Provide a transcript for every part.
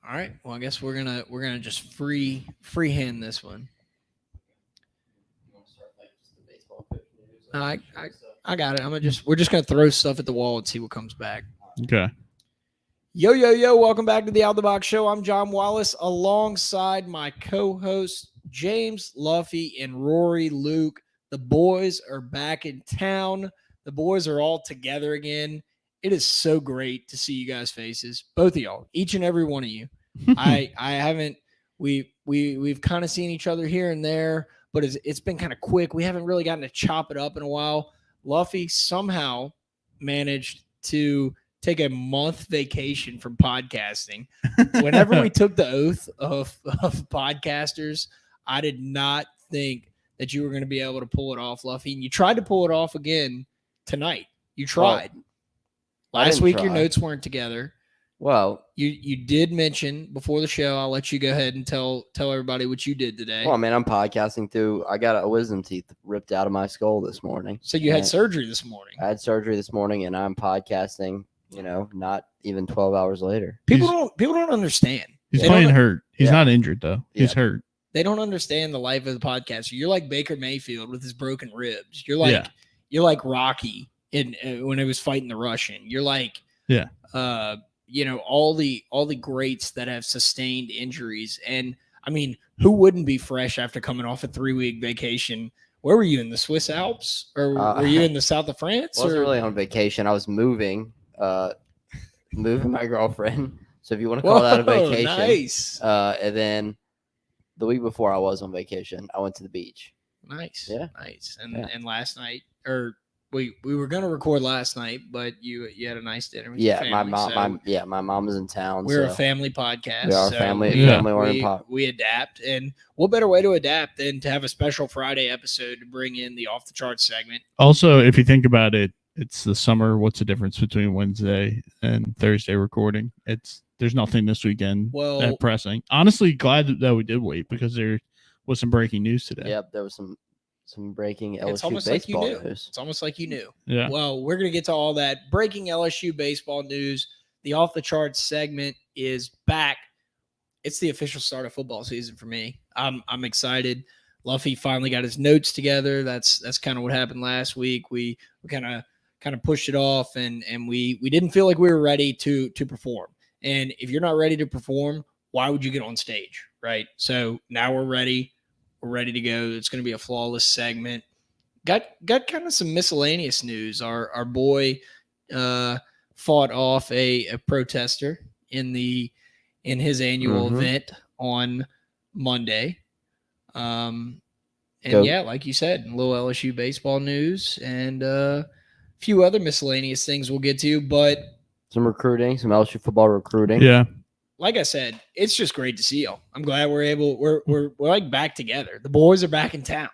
All right. Well, I guess we're gonna just freehand this one. I I got it. We're just gonna throw stuff at the wall and see what comes back. Okay. Yo, yo, yo, welcome back to the Out the Box Show. I'm John Wallace alongside my co-hosts James Luffy and Rory Luke. The boys are back in town. The boys are all together again. It is so great to see you guys' faces, both of y'all, each and every one of you. I haven't we've kind of seen each other here and there, but it's been kind of quick. We haven't really gotten to chop it up in a while. Luffy somehow managed to take a month vacation from podcasting. Whenever we took the oath of podcasters, I did not think that you were going to be able to pull it off, Luffy. And you tried to pull it off again tonight. You tried. Last week your notes weren't together. Well, you did mention before the show. I'll let you go ahead and tell everybody what you did today. Well, man, I'm podcasting through. I got a wisdom teeth ripped out of my skull this morning. So you had surgery this morning. I had surgery this morning, and I'm podcasting. Not even 12 hours later. People don't understand. He's playing hurt. He's not injured though. He's hurt. They don't understand the life of the podcaster. You're like Baker Mayfield with his broken ribs. You're like Rocky when he was fighting the Russian. You're like all the greats that have sustained injuries. And I mean, who wouldn't be fresh after coming off a 3-week vacation? Where were you, in the Swiss Alps, or were you in the south of France? I wasn't really on vacation. I was moving my girlfriend. So if you want to call that a vacation, nice. And then the week before I was on vacation, I went to the beach. Nice, yeah, nice. And last night, or we were gonna record last night, but you had a nice dinner with your family. My mom was in town. We're a family podcast. We are family. We adapt, and what better way to adapt than to have a special Friday episode to bring in the off the charts segment. Also, if you think about it, it's the summer. What's the difference between Wednesday and Thursday recording? There's nothing this weekend that pressing. Honestly, glad that we did wait because there was some breaking news today. Yep, there was some breaking LSU baseball news. It's almost like you knew. Yeah. Well, we're going to get to all that breaking LSU baseball news. The off the charts segment is back. It's the official start of football season for me. I'm excited. Luffy finally got his notes together. That's kind of what happened last week. We kind of pushed it off, and we didn't feel like we were ready to perform. And if you're not ready to perform, why would you get on stage, right? So now we're ready. We're ready to go. It's going to be a flawless segment. Got kind of some miscellaneous news. Our boy fought off a protester in his annual event on Monday. Like you said, a little LSU baseball news and a few other miscellaneous things we'll get to, but some recruiting, some LSU football recruiting. Yeah. Like I said, it's just great to see y'all. I'm glad we're like back together. The boys are back in town.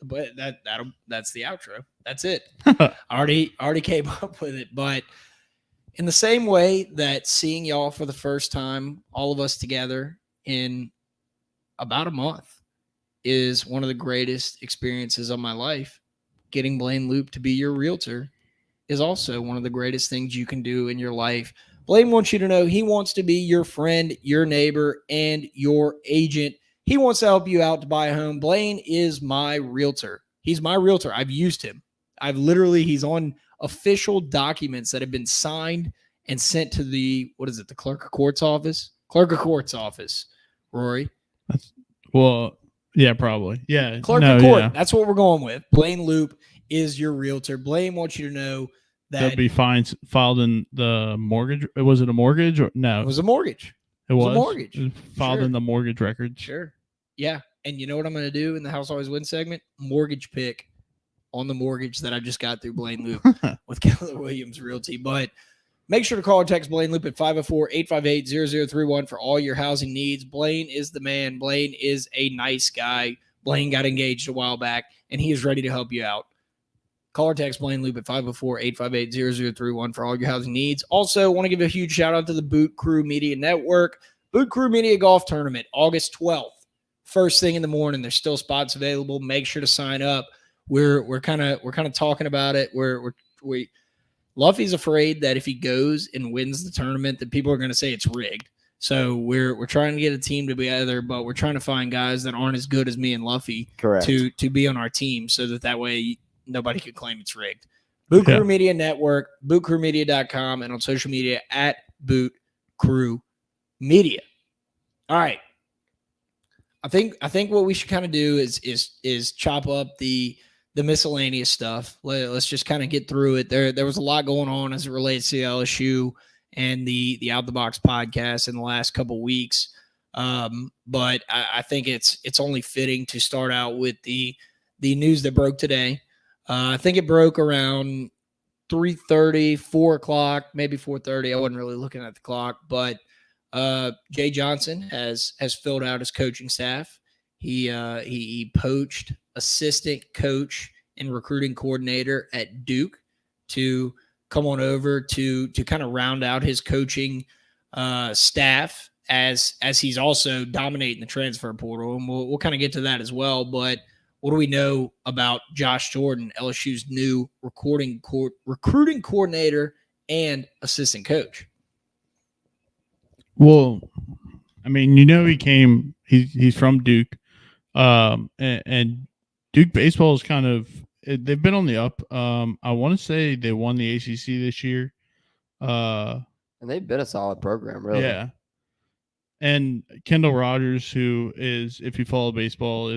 But that's the outro. That's it. I already came up with it. But in the same way that seeing y'all for the first time, all of us together in about a month, is one of the greatest experiences of my life, getting Blaine Loop to be your realtor is also one of the greatest things you can do in your life. Blaine wants you to know he wants to be your friend, your neighbor, and your agent. He wants to help you out to buy a home. Blaine is my realtor. He's my realtor. I've used him. He's on official documents that have been signed and sent to the clerk of court's office? Clerk of court's office, Rory. Yeah, probably. Yeah. Clerk of court. Yeah. That's what we're going with. Blaine Loop is your realtor. Blaine wants you to know that there'll be fines filed in the mortgage. Was it a mortgage or no? It was a mortgage. It was a mortgage. It was filed in the mortgage records. Sure. Yeah. And you know what I'm going to do in the House Always Wins segment? Mortgage pick on the mortgage that I just got through Blaine Loop with Keller Williams Realty. But make sure to call or text Blaine Loop at 504-858-0031 for all your housing needs. Blaine is the man. Blaine is a nice guy. Blaine got engaged a while back, and he is ready to help you out. Call or text Blaine Loop at 504-858-0031 for all your housing needs. Also, want to give a huge shout out to the Boot Crew Media Network. Boot Crew Media Golf Tournament, August 12th. First thing in the morning. There's still spots available. Make sure to sign up. We're kind of talking about it. Luffy's afraid that if he goes and wins the tournament, that people are going to say it's rigged. So we're trying to get a team together, but we're trying to find guys that aren't as good as me and Luffy to be on our team, so that way nobody could claim it's rigged. Boot Crew Media Network, bootcrewmedia.com, and on social media at Boot Crew Media. All right. I think what we should kind of do is chop up the miscellaneous stuff. Let's just kind of get through it. There was a lot going on as it relates to the LSU and the Out the Box podcast in the last couple weeks. But I think it's only fitting to start out with the news that broke today. I think it broke around 3:30, 4 o'clock, maybe 4:30. I wasn't really looking at the clock, but Jay Johnson has filled out his coaching staff. He poached assistant coach and recruiting coordinator at Duke to come on over to kind of round out his coaching staff as he's also dominating the transfer portal, and we'll kind of get to that as well. But what do we know about Josh Jordan, LSU's new recruiting coordinator and assistant coach? Well, I mean, he's from Duke, and Duke baseball is they've been on the up. I want to say they won the ACC this year. And they've been a solid program, really. Yeah. And Kendall Rogers, who is, if you follow baseball,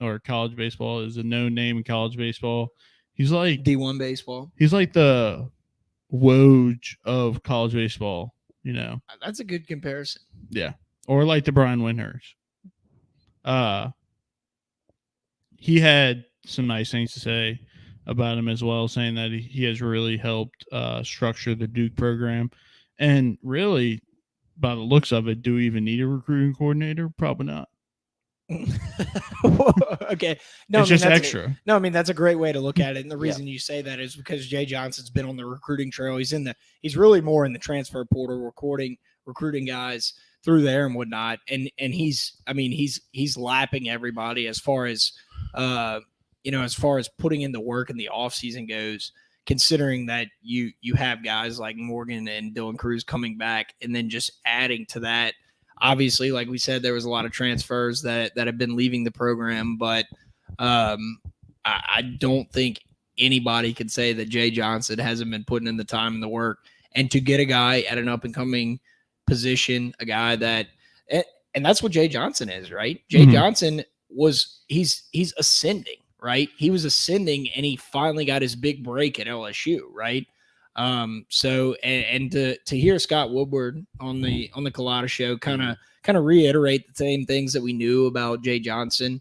or college baseball, is a known name in college baseball. He's like D1 baseball. He's like the Woj of college baseball, That's a good comparison. Yeah. Or like the Brian Windhurst. He had some nice things to say about him as well, saying that he has really helped structure the Duke program. And really, by the looks of it, do we even need a recruiting coordinator? Probably not. Okay. No, it's just extra. That's a great way to look at it. And the reason you say that is because Jay Johnson's been on the recruiting trail. He's really more in the transfer portal, recruiting guys through there and whatnot. And he's lapping everybody as far as putting in the work in the offseason goes, considering that you have guys like Morgan and Dylan Cruz coming back, and then just adding to that. Obviously, like we said, there was a lot of transfers that have been leaving the program, but I don't think anybody could say that Jay Johnson hasn't been putting in the time and the work. And to get a guy at an up-and-coming position, a guy that – and that's what Jay Johnson is, right? Jay Johnson he's ascending, right? He was ascending, and he finally got his big break at LSU, right? So to hear Scott Woodward on the Colada show kind of reiterate the same things that we knew about Jay Johnson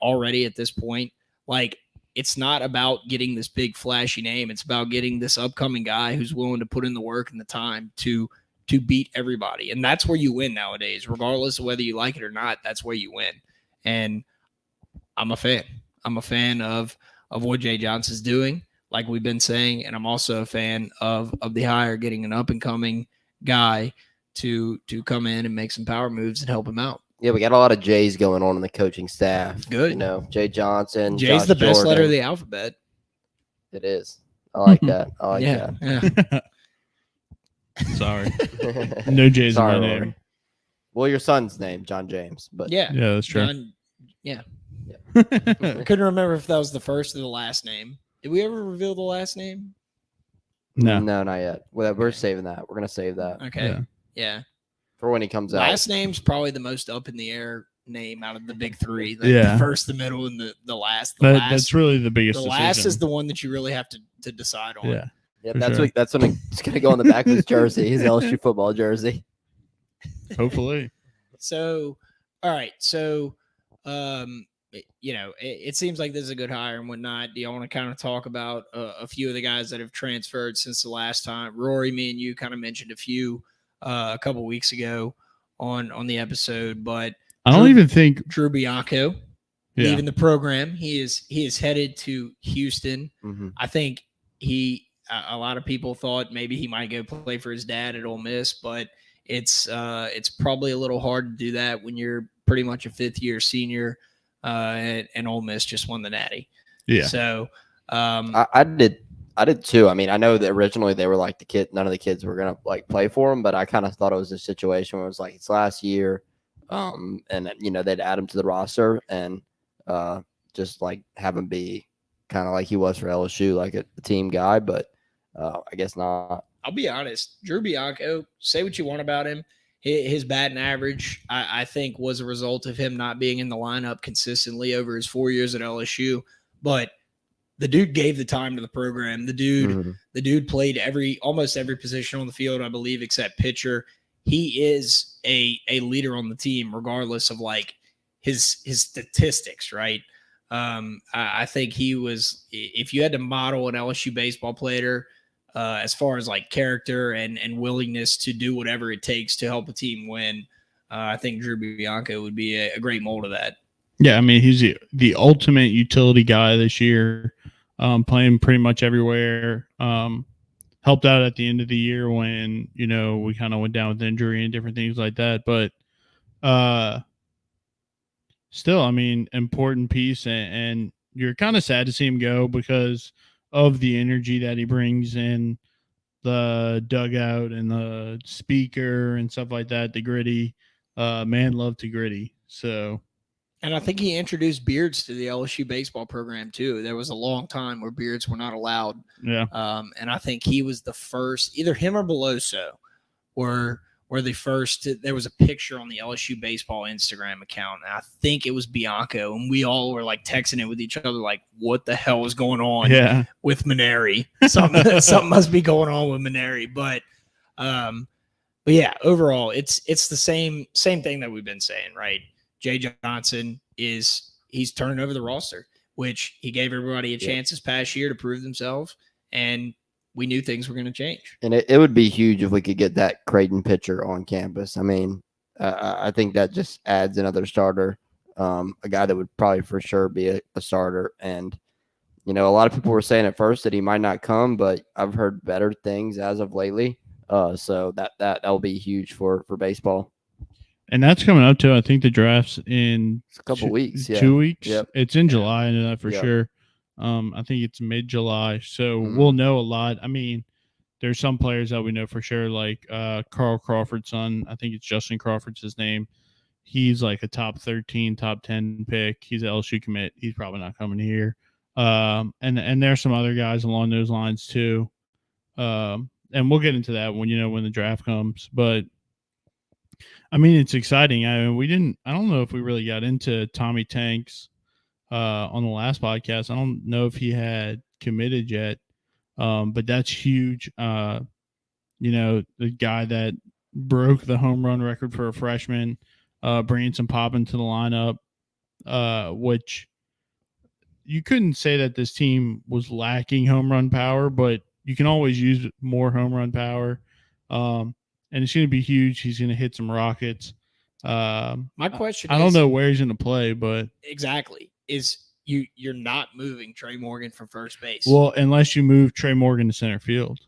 already at this point, like, it's not about getting this big flashy name. It's about getting this upcoming guy who's willing to put in the work and the time to beat everybody. And that's where you win nowadays, regardless of whether you like it or not. That's where you win. And I'm a fan. I'm a fan of what Jay Johnson's doing, like we've been saying, and I'm also a fan of the hire, getting an up-and-coming guy to come in and make some power moves and help him out. Yeah, we got a lot of J's going on in the coaching staff. Good. Jay Johnson. Jay's Josh the best Jordan. letter of the alphabet. It is. I like that. I like that. Yeah. Sorry. No J's in my name. Rory. Well, your son's name, John James. But yeah, that's true. John, yeah. I couldn't remember if that was the first or the last name. Did we ever reveal the last name? No, not yet. We're saving that. We're gonna save that. Okay. Yeah. For when he comes out. Last name's probably the most up in the air name out of the big three. The first, the middle, and the last. That's really the biggest. The last is the one that you really have to decide on. Yeah. That's when it's gonna go on the back of his jersey, his LSU football jersey. Hopefully. So, all right. So, it seems like this is a good hire and whatnot. Do you want to kind of talk about a few of the guys that have transferred since the last time? Rory, me and you kind of mentioned a few a couple weeks ago on the epised, but I don't even think Drew Bianco leaving the program. He is headed to Houston. Mm-hmm. I think a lot of people thought maybe he might go play for his dad at Ole Miss, but it's probably a little hard to do that when you're pretty much a fifth-year senior, and Ole Miss just won the Natty. Yeah. So I did I did too. I mean, I know that originally they were like none of the kids were gonna like play for him, but I kind of thought it was a situation where it was like it's last year, and they'd add him to the roster and just like have him be kind of like he was for LSU, like a team guy, but I guess not. I'll be honest, Drew Bianco. Say what you want about him. His batting average, I think, was a result of him not being in the lineup consistently over his 4 years at LSU, but the dude gave the time to the program. The dude played almost every position on the field, I believe, except pitcher. He is a leader on the team, regardless of like his statistics, right? I think he was. If you had to model an LSU baseball player, as far as like character and willingness to do whatever it takes to help a team win, I think Drew Bianco would be a great mold of that. Yeah, I mean, he's the ultimate utility guy this year, playing pretty much everywhere. Helped out at the end of the year when, we kind of went down with injury and different things like that. But still, I mean, important piece. And you're kind of sad to see him go because of the energy that he brings in the dugout and the speaker and stuff like that, the gritty. Man loved to gritty. So... And I think he introduced beards to the LSU baseball program too. There was a long time where beards were not allowed. Yeah. And I think he was the first, either him or Beloso were the first. There was a picture on the LSU baseball Instagram account. And I think it was Bianco. And we all were like texting it with each other, like, what the hell is going on with Maneri? Something must be going on with Maneri. But yeah, overall, it's the same thing that we've been saying, right? Jay Johnson he's turning over the roster, which he gave everybody a chance this past year to prove themselves, and we knew things were going to change. And it would be huge if we could get that Creighton pitcher on campus. I mean, I think that just adds another starter, a guy that would probably for sure be a starter. And, a lot of people were saying at first that he might not come, but I've heard better things as of lately. So that'll be huge for baseball. And that's coming up too. I think the draft's in a couple weeks. Yeah. 2 weeks. Yep. It's in July, I know that for sure. I think it's mid-July. So we'll know a lot. I mean, there's some players that we know for sure, like Carl Crawford's son. I think it's Justin Crawford's his name. He's like a top 13, top 10 pick. He's an LSU commit. He's probably not coming here. And there's some other guys along those lines too. And we'll get into that when the draft comes. But I mean, it's exciting. I don't know if we really got into Tommy Tanks on the last podcast. I don't know if he had committed yet, but that's huge. The guy that broke the home run record for a freshman, bringing some pop into the lineup, which you couldn't say that this team was lacking home run power, but you can always use more home run power. And it's going to be huge. He's going to hit some rockets. My question I don't know where he's going to play, but exactly is you're not moving Trey Morgan from first base. Well, unless you move Trey Morgan to center field.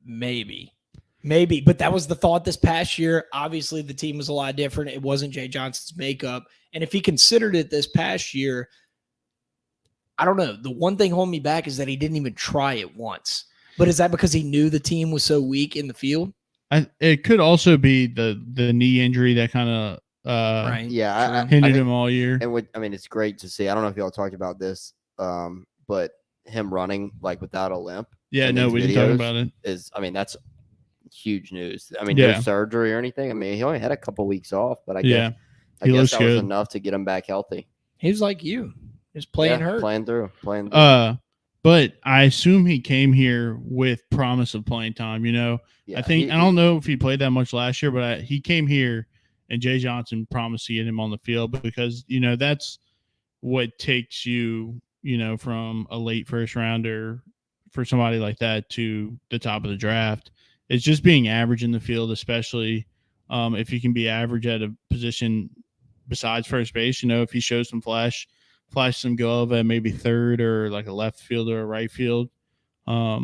Maybe, but that was the thought this past year. Obviously, the team was a lot different. It wasn't Jay Johnson's makeup. And if he considered it this past year, I don't know. The one thing holding me back is that he didn't even try it once. But is that because he knew the team was so weak in the field? It could also be the knee injury that kind of hindered him all year. And it's great to see. I don't know if y'all talked about this, but him running like without a limp. Yeah, no, we didn't talk about it. That's huge news. No surgery or anything. I mean, he only had a couple weeks off, but I guess that was enough to get him back healthy. He was like you, just playing hurt, playing through. But I assume he came here with promise of playing time. I think I don't know if he played that much last year, but he came here and Jay Johnson promised to get him on the field because that's what takes you from a late first rounder for somebody like that to the top of the draft. It's just being average in the field, especially if you can be average at a position besides first base. If he shows some flash some glove at maybe third or like a left field or a right field. I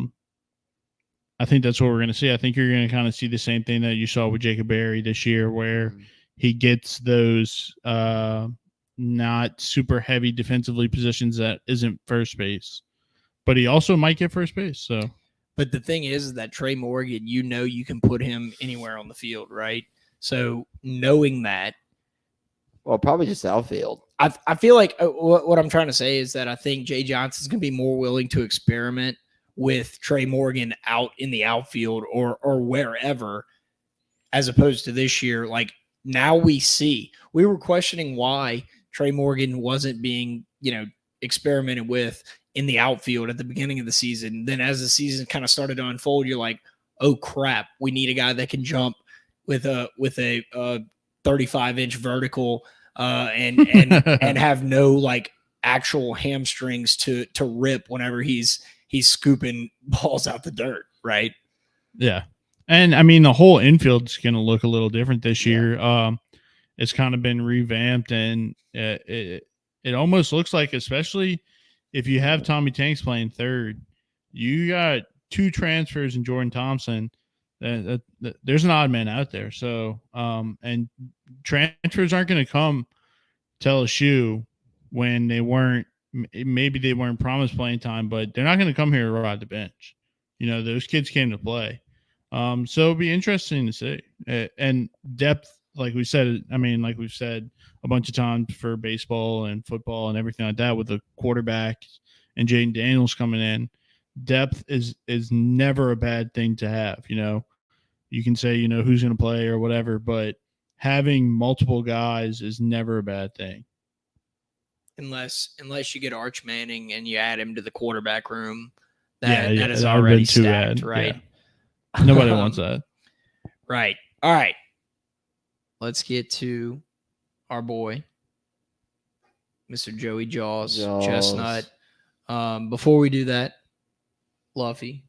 think that's what we're going to see. I think you're going to kind of see the same thing that you saw with Jacob Berry this year, where he gets those not super heavy defensively positions that isn't first base. but he also might get first base. So, but the thing is that Trey Morgan, you can put him anywhere on the field, right? So knowing that, well, probably just outfield. I feel like what I'm trying to say is that I think Jay Johnson's going to be more willing to experiment with Trey Morgan out in the outfield or wherever, as opposed to this year. Like now we were questioning why Trey Morgan wasn't being, experimented with in the outfield at the beginning of the season. Then as the season kind of started to unfold, you're like, oh crap, we need a guy that can jump with a 35-inch vertical and have no like actual hamstrings to rip whenever he's scooping balls out the dirt, right? Yeah. And I mean the whole infield's going to look a little different this year. It's kind of been revamped, and it almost looks like, especially if you have Tommy Tanks playing third, you got 2 transfers in Jordan Thompson. There's an odd man out there. So, and transfers aren't going to come to LSU when maybe they weren't promised playing time, but they're not going to come here to ride the bench. Those kids came to play. So it'll be interesting to see. And depth, like we've said a bunch of times for baseball and football and everything like that, with the quarterback and Jaden Daniels coming in, depth is never a bad thing to have. You can say, who's going to play or whatever, but having multiple guys is never a bad thing. Unless you get Arch Manning and you add him to the quarterback room, that is that already too stacked, bad. right? Yeah. Nobody wants that. Right. All right. Let's get to our boy, Mr. Joey Jaws. Chestnut. Before we do that, Luffy,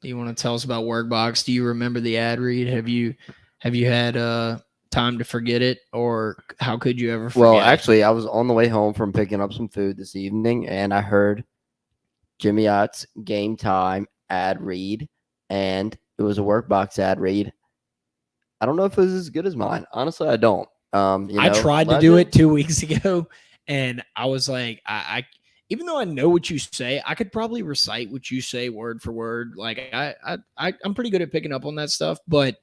do you want to tell us about Workbox? Do you remember the ad read? Have you had time to forget it, or how could you ever forget Well, it? actually, I was on the way home from picking up some food this evening, and I heard Jimmy Ott's Game Time ad read, and it was a Workbox ad read. I don't know if it was as good as mine. Honestly, I don't. I tried to do it 2 weeks ago, and I was like, I even though I know what you say, I could probably recite what you say word for word. Like I'm pretty good at picking up on that stuff, but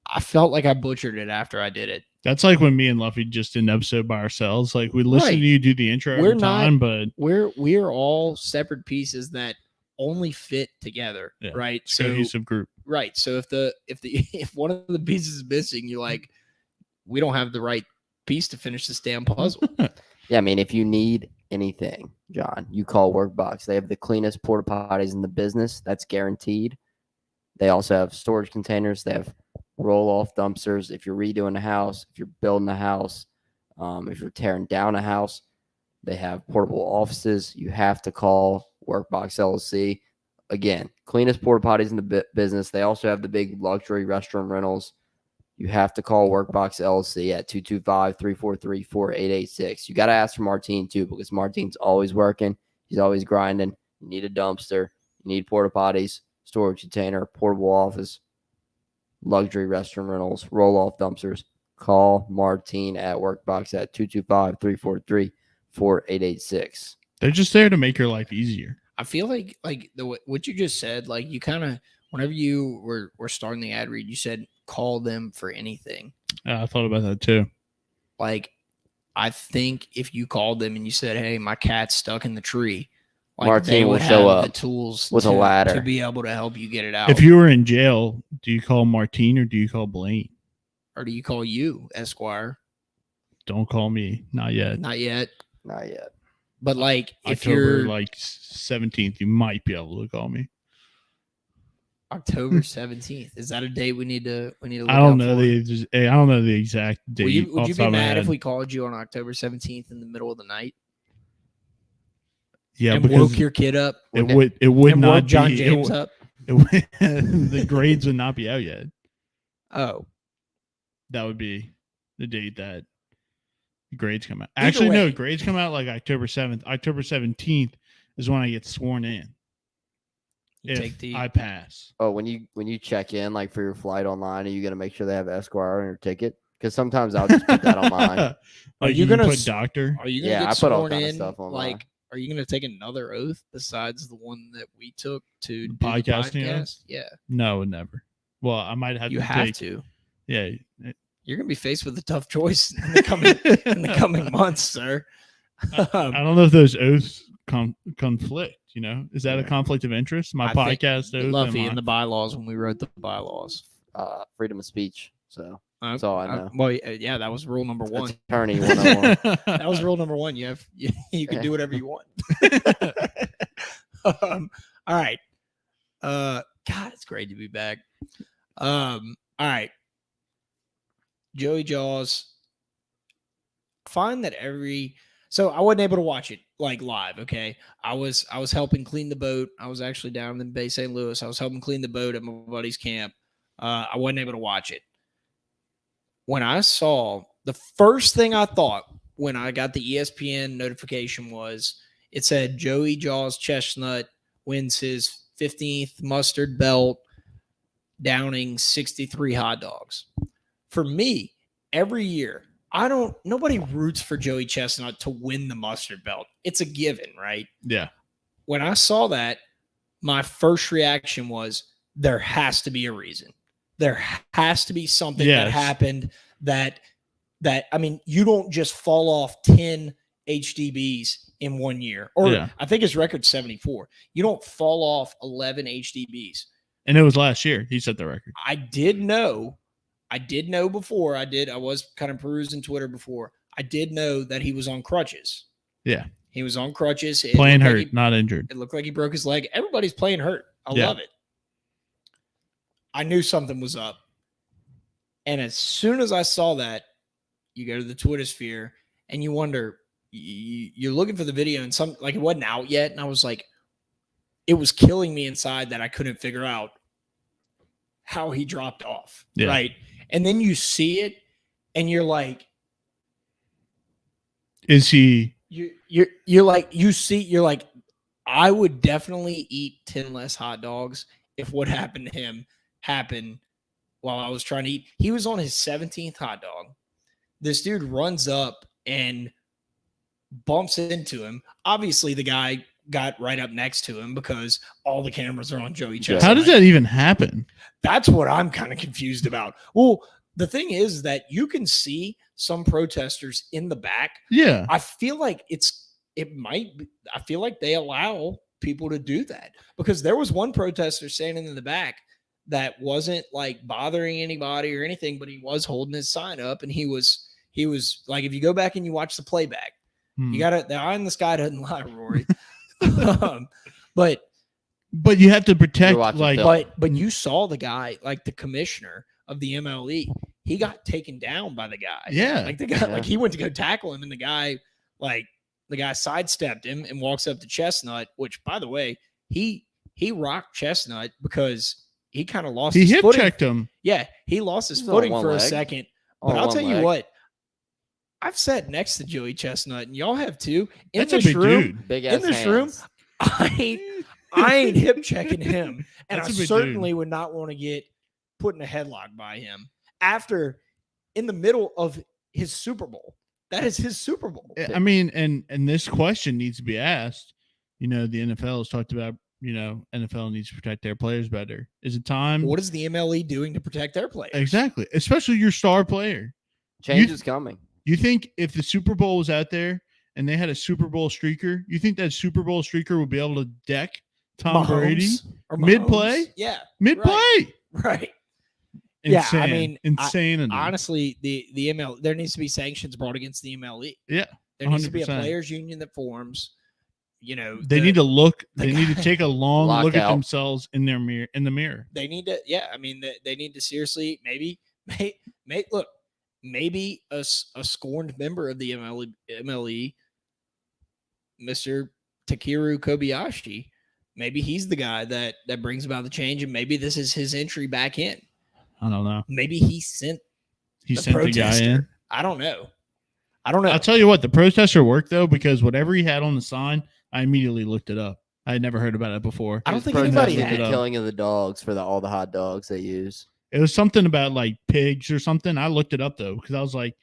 I felt like I butchered it after I did it. That's like when me and Luffy just did an episode by ourselves. Like we listen to you do the intro every time, but we're all separate pieces that only fit together, right? It's a cohesive group, right? So if one of the pieces is missing, you're like, we don't have the right piece to finish this damn puzzle. Yeah, I mean, if you need anything, John, you call Workbox. They have the cleanest porta potties in the business. That's guaranteed. They also have storage containers. They have roll-off dumpsters. If you're redoing a house, if you're building a house, if you're tearing down a house, they have portable offices. You have to call Workbox LLC. Again, cleanest porta potties in the business. They also have the big luxury restroom rentals. You have to call Workbox LLC at 225-343-4886. You got to ask for Martine, too, because Martine's always working. He's always grinding. You need a dumpster. You need porta potties, storage container, portable office, luxury restroom rentals, roll-off dumpsters. Call Martine at Workbox at 225-343-4886. They're just there to make your life easier. I feel like what you just said, like you kind of, whenever you were starting the ad read, you said call them for anything. I thought about that too. Like, I think if you called them and you said, "Hey, my cat's stuck in the tree," like Martine will show up the tools with a ladder to be able to help you get it out. If you were in jail, do you call Martine or do you call Blaine? Or do you call you, Esquire? Don't call me. Not yet. Not yet. Not yet. But like, if October, you're like 17th, you might be able to call me. October 17th. Is that a date we need to look I don't out know for? I don't know the exact date. Would you be mad if we called you on October 17th in the middle of the night? Yeah, and because woke your kid up. It would not woke John be, James up. The grades would not be out yet. Oh, that would be the date that grades come out. Either Actually, way. no, grades come out like October 7th. October 17th is when I get sworn in. I pass. Oh, when you check in, like for your flight online, are you gonna make sure they have Esquire on your ticket? Because sometimes I'll just put that on mine. Are you gonna put doctor? Are you gonna Yeah, get I put all sworn kind of in stuff on like are you going to take another oath besides the one that we took to do the podcasting oath? podcast? Yeah. No, never. Well, I might have You to have take, to. Yeah. You're going to be faced with a tough choice in the coming months, sir. I don't know if those oaths conflict. Is that a conflict of interest? My podcast oath, Luffy in the bylaws when we wrote the bylaws. Freedom of speech. So that's all I know. Well, yeah, that was rule number 1. Attorney 101. That was rule number 1. You can do whatever you want. All right. God, it's great to be back. All right. Joey Jaws. Find that so I wasn't able to watch it like live. Okay. I was helping clean the boat. I was actually down in Bay St. Louis. I was helping clean the boat at my buddy's camp. I wasn't able to watch it. When I saw, the first thing I thought when I got the ESPN notification was it said Joey Jaws Chestnut wins his 15th mustard belt, downing 63 hot dogs. For me, every year, nobody roots for Joey Chestnut to win the mustard belt. It's a given, right? Yeah. When I saw that, my first reaction was there has to be a reason. There has to be something that happened that I mean, you don't just fall off 10 HDBs in 1 year. Or I think his record's 74. You don't fall off 11 HDBs. And it was last year. He set the record. I did know before. I was kind of perusing Twitter before. I did know that he was on crutches. Yeah. He was on crutches. Playing hurt, not injured. It looked like he broke his leg. Everybody's playing hurt. I love it. I knew something was up. And as soon as I saw that, you go to the Twitter sphere and you wonder, you're looking for the video and it wasn't out yet. And I was like, it was killing me inside that I couldn't figure out how he dropped off. Yeah. Right. And then you see it and you're like, is he? You're like, I would definitely eat 10 less hot dogs if what happened to him happened while I was trying to eat. He was on his 17th hot dog. This dude runs up and bumps into him. Obviously, the guy got right up next to him because all the cameras are on Joey Chestnut. How does that even happen? That's what I'm kind of confused about. Well, the thing is that you can see some protesters in the back. Yeah. I feel like I feel like they allow people to do that because there was one protester standing in the back that wasn't like bothering anybody or anything, but he was holding his sign up and he was like, if you go back and you watch the playback, you got the eye in the sky doesn't lie, Rory. But you have to protect but you saw the guy, like the commissioner of the MLE, he got taken down by the guy. Yeah. Like the guy, like he went to go tackle him and the guy sidestepped him and walks up to Chestnut, which by the way, he rocked Chestnut because he kind of lost his footing. He hip checked him. Yeah. He lost his footing for a second. But I'll tell you what, I've sat next to Joey Chestnut and y'all have too. In this room, I ain't hip checking him. And I certainly would not want to get put in a headlock by him in the middle of his Super Bowl. That is his Super Bowl. I mean, and this question needs to be asked. The NFL has talked about, NFL needs to protect their players better. Is it time? What is the MLE doing to protect their players? Exactly. Especially your star player. Change is coming. You think if the Super Bowl was out there and they had a Super Bowl streaker, you think that Super Bowl streaker would be able to deck Tom Brady mid-play? Yeah. Mid-play. Right. Insane. Yeah, I mean, insane. Honestly, the MLE, there needs to be sanctions brought against the MLE. Yeah. 100%. There needs to be a players union that forms. They need to look. They need to take a long look at themselves in the mirror. They need to. Yeah, I mean, they need to seriously maybe look. Maybe a scorned member of the MLE, Mr. Takeru Kobayashi, maybe he's the guy that brings about the change, and maybe this is his entry back in. I don't know. Maybe he sent the guy in. I don't know. I'll tell you what, the protester worked though, because whatever he had on the sign, I immediately looked it up. I had never heard about it before. I don't think anybody had the killing of the dogs for all the hot dogs they use. It was something about like pigs or something. I looked it up though because I was like,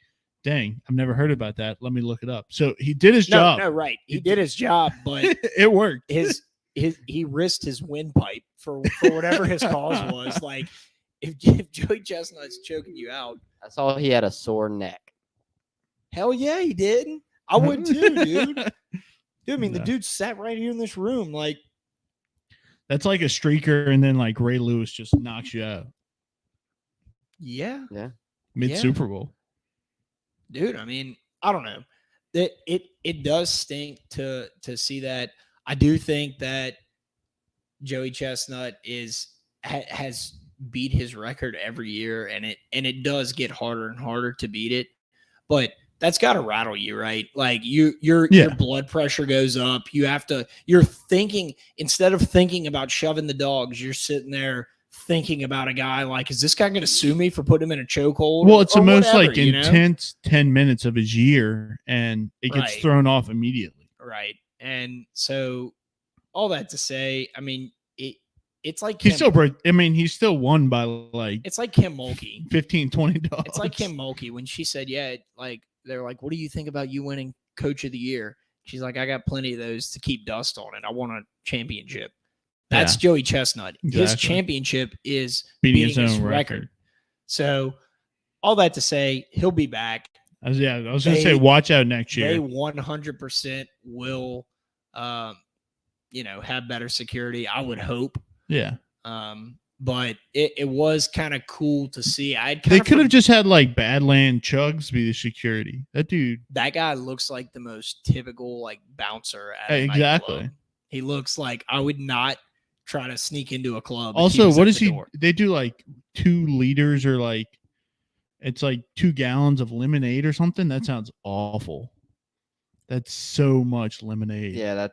dang, I've never heard about that. Let me look it up. So he did his job. No, right. He did his job, but it worked. He risked his windpipe for whatever his cause was. Like, if Joey Chestnut's choking you out, I saw he had a sore neck. Hell yeah, he did. I would too, dude. Dude, I mean, the dude sat right here in this room. Like, that's like a streaker, and then like Ray Lewis just knocks you out. Yeah. Mid Super Bowl. Dude, I mean, I don't know. It does stink to see that. I do think that Joey Chestnut has beat his record every year, and it does get harder and harder to beat it. But that's got to rattle you, right? Like your blood pressure goes up. You're thinking, instead of thinking about shoving the dogs, you're sitting there thinking about a guy like, is this guy going to sue me for putting him in a chokehold? Well, it's the most like intense 10 minutes of his year, and it gets thrown off immediately. Right. And so all that to say, I mean, it's like he still won by like, it's like Kim Mulkey 15-20 dogs. It's like Kim Mulkey when she said, yeah, like they're like, what do you think about you winning Coach of the Year? She's like, I got plenty of those to keep dust on it. I want a championship. That's Joey Chestnut. Exactly. His championship is beating his record. So all that to say, he'll be back. I was going to say, watch out next year. They 100% will, have better security. I would hope. Yeah. But it was kind of cool to see. They could have just had like Badland Chugs be the security. That guy looks like the most typical like bouncer at a exactly. nightclub. He looks like I would not try to sneak into a club. Also, what is he? Door. They do like 2 liters or like it's like 2 gallons of lemonade or something. That sounds awful. That's so much lemonade. Yeah,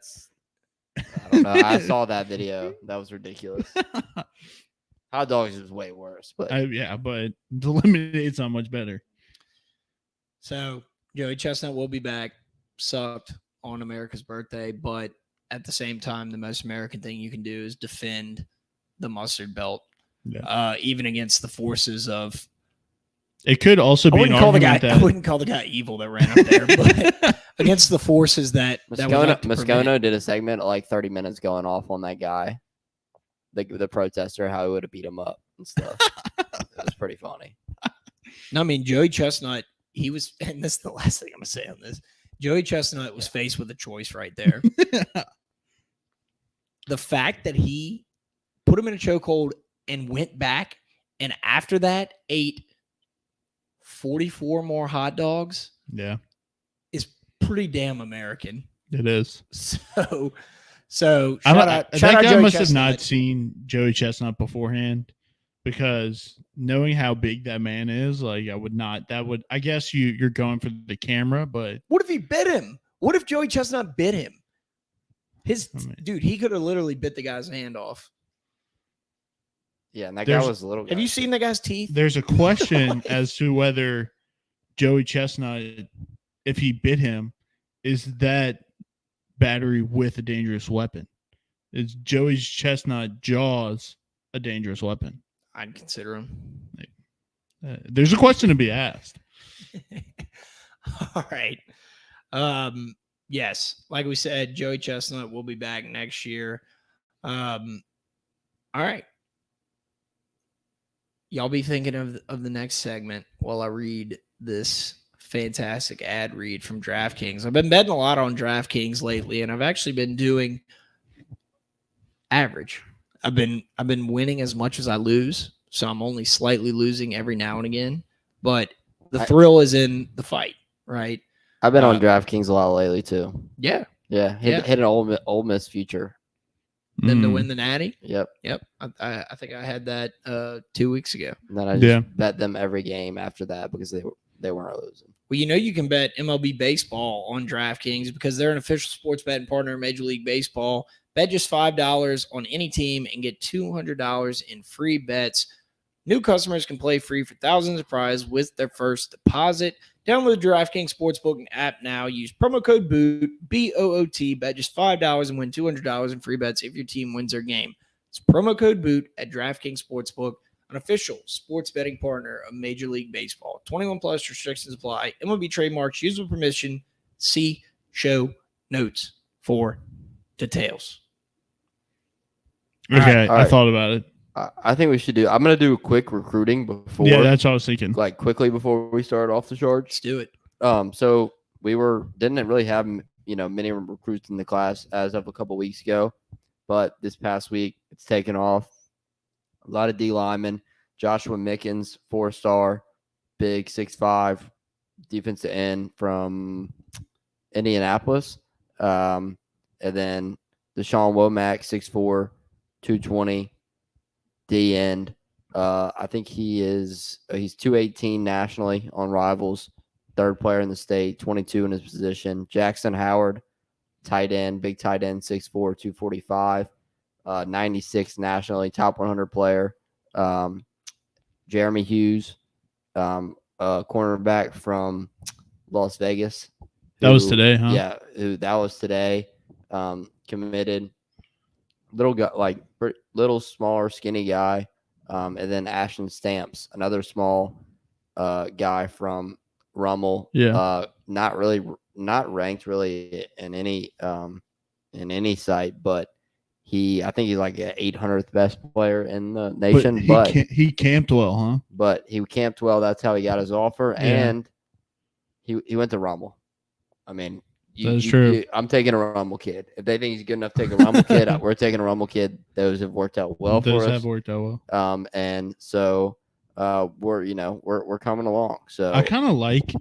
I don't know. I saw that video. That was ridiculous. Hot dogs is way worse, but but the lemonade's not much better. So Joey Chestnut will be back. Sucked on America's birthday, but at the same time, the most American thing you can do is defend the mustard belt, even against the forces of. It could also be an argument I wouldn't call the guy evil that ran up there, but against the forces that Moscona did a segment like 30 minutes going off on that guy, the protester, how he would have beat him up and stuff. It was pretty funny. No, I mean, Joey Chestnut, he was, and this is the last thing I'm going to say on this. Joey Chestnut was faced with a choice right there. The fact that he put him in a chokehold and went back, and after that ate 44 more hot dogs. Yeah. Is pretty damn American. It is. So shout out that guy Joey must Chestnut. Have not seen Joey Chestnut beforehand, because knowing how big that man is, like I guess you're going for the camera, but what if he bit him? What if Joey Chestnut bit him? Dude, he could have literally bit the guy's hand off. Yeah, and that guy was a little guy. Have you seen the guy's teeth? There's a question as to whether Joey Chestnut, if he bit him, is that battery with a dangerous weapon? Is Joey Chestnut jaws a dangerous weapon? I'd consider him. There's a question to be asked. All right. Yes, like we said, Joey Chestnut will be back next year. All right. Y'all be thinking of the next segment while I read this fantastic ad read from DraftKings. I've been betting a lot on DraftKings lately, and I've actually been doing average. I've been winning as much as I lose, so I'm only slightly losing every now and again. But the thrill is in the fight, right? I've been on DraftKings a lot lately too. Yeah. Hit an Ole Miss future. Them to win the Natty. Yep. I think I had that 2 weeks ago. And then I just bet them every game after that because they weren't losing. Well, you can bet MLB baseball on DraftKings because they're an official sports betting partner of Major League Baseball. Bet just $5 on any team and get $200 in free bets. New customers can play free for thousands of prizes with their first deposit. Download the DraftKings Sportsbook app now. Use promo code BOOT, B-O-O-T. Bet just $5 and win $200 in free bets if your team wins their game. It's promo code BOOT at DraftKings Sportsbook, an official sports betting partner of Major League Baseball. 21 plus restrictions apply. MLB trademarks used with permission. See show notes for details. Okay, All right. I thought about it. I think we should do. I'm gonna do a quick recruiting before. Yeah, that's what I was thinking. Like quickly before we start off the charge. Let's do it. So we didn't really have many recruits in the class as of a couple weeks ago, but this past week it's taken off. A lot of D linemen. Joshua Mickens, 4-star, big 6'5", defensive end from Indianapolis, and then Deshaun Womack, 6'4", 220. D end. I think he's 218 nationally on Rivals, third player in the state, 22 in his position. Jackson Howard, tight end, big tight end, 6'4", 245, 96 nationally, top 100 player. Jeremy Hughes, cornerback from Las Vegas. That was today, huh? Yeah, that was today. Committed. Little guy, little smaller, skinny guy, and then Ashton Stamps, another small guy from Rummel. Yeah, not ranked really in any site, but I think he's like an 800th best player in the nation. But he camped well, huh? But he camped well. That's how he got his offer, and he went to Rummel. I mean. That's true. I'm taking a Rummel kid. If they think he's good enough to take a Rummel kid, we're taking a Rummel kid. Those have worked out well for us. Those have worked out well. And so we're coming along. So I kind of like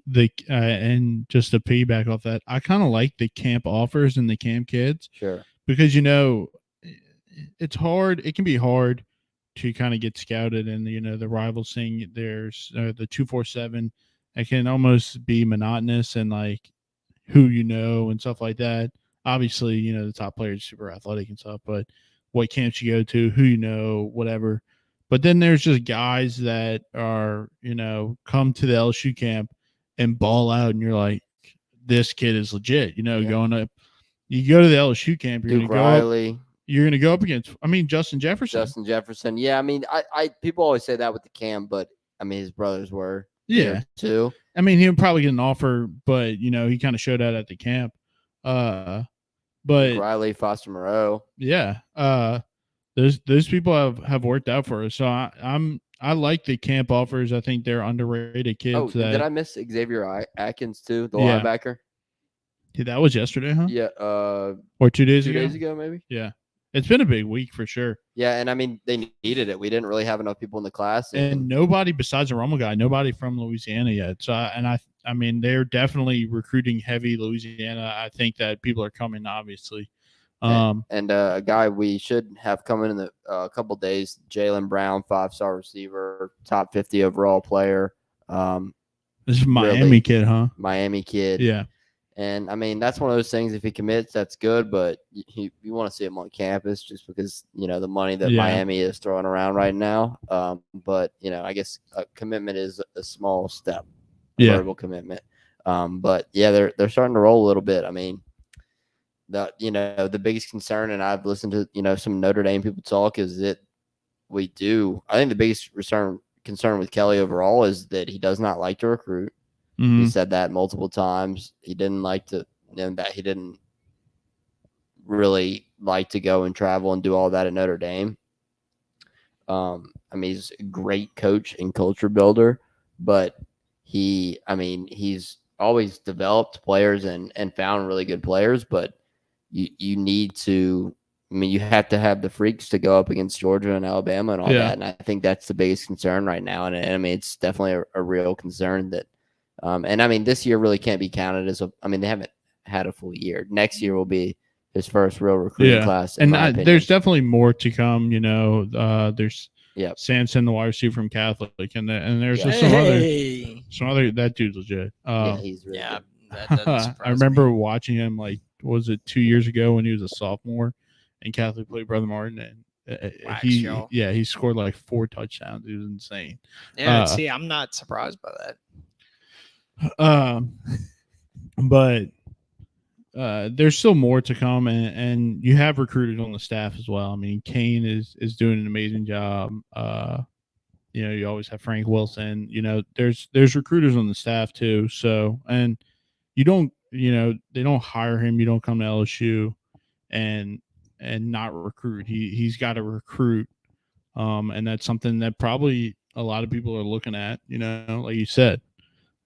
and just to piggyback off that, I kind of like the camp offers and the camp kids. Sure. Because it's hard. It can be hard to kind of get scouted, and the Rivals thing. There's the 247. It can almost be monotonous and like who and stuff like that. Obviously, the top players are super athletic and stuff, but what camps you go to, who whatever. But then there's just guys that are, come to the LSU camp and ball out, and you're like, this kid is legit, going up. You go to the LSU camp, you're going to go up against, Justin Jefferson. Yeah, I people always say that with the Cam, but his brothers were too. He would probably get an offer, but he kind of showed out at the camp. But Riley, Foster Moreau. Yeah. Those people have worked out for us. So I like the camp offers. I think they're underrated kids. Oh, did I miss Xavier Atkins too, the linebacker? Yeah, that was yesterday, huh? Yeah. Or 2 days ago? 2 days ago, maybe? Yeah. It's been a big week for sure. Yeah, and they needed it. We didn't really have enough people in the class, and nobody besides the Rummel guy, nobody from Louisiana yet. So, they're definitely recruiting heavy Louisiana. I think that people are coming, obviously. And a guy we should have coming in the couple days, Jalen Brown, 5-star receiver, top 50 overall player. This is Miami kid, huh? Miami kid. Yeah. And that's one of those things. If he commits, that's good. But you want to see him on campus just because the money that Miami is throwing around right now. But I guess a commitment is a small step. Verbal commitment. But yeah, they're starting to roll a little bit. The biggest concern, and I've listened to some Notre Dame people talk, is that I think the biggest concern with Kelly overall is that he does not like to recruit. Mm-hmm. He said that multiple times. He didn't like to, that he didn't really like to go and travel and do all that at Notre Dame. He's a great coach and culture builder, but he's always developed players and found really good players, but you need to, you have to have the freaks to go up against Georgia and Alabama and all that. And I think that's the biggest concern right now. And it's definitely a real concern that, this year really can't be counted as they haven't had a full year. Next year will be his first real recruiting class. And there's definitely more to come. There's Sanson, the wide receiver from Catholic, and there's just some other. That dude's legit. He's really good. That doesn't surprise I remember watching him was it 2 years ago when he was a sophomore, and Catholic played Brother Martin, and he scored 4 touchdowns. It was insane. Yeah, I'm not surprised by that. But there's still more to come, and you have recruited on the staff as well. Kane is doing an amazing job. you always have Frank Wilson. There's recruiters on the staff too. So, and you don't, they don't hire him. You don't come to LSU and not recruit. He's got to recruit. And that's something that probably a lot of people are looking at, like you said,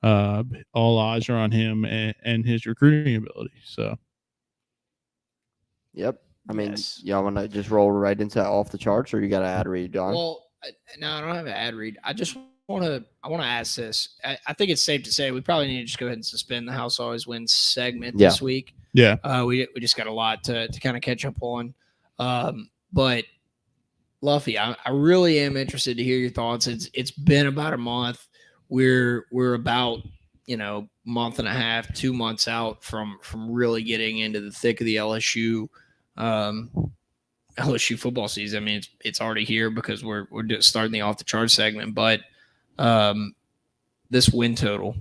all eyes are on him and his recruiting ability. So. Yep. I mean, y'all want to just roll right into off the charts, or you got to ad read, John? Well, no, I don't have an ad read. I want to ask this. I think it's safe to say we probably need to just go ahead and suspend the House Always Wins segment this week. Yeah. We just got a lot to kind of catch up on. But Luffy, I really am interested to hear your thoughts. It's been about a month. We're about month and a half, 2 months out from really getting into the thick of the LSU football season. I mean, it's already here because we're just starting the off the chart segment. But this win total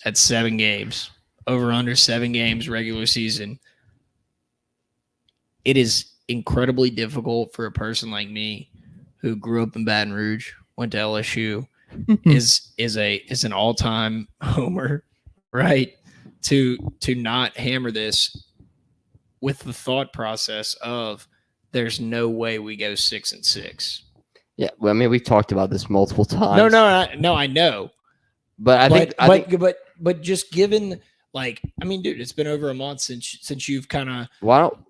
at 7 games, over under 7 games regular season, it is incredibly difficult for a person like me who grew up in Baton Rouge, went to LSU, is an all-time homer, right? To not hammer this with the thought process of there's no way we go 6-6. Yeah, well, I mean, we've talked about this multiple times. No, I know. But I think just given, like, I mean, dude, it's been over a month since you've kind of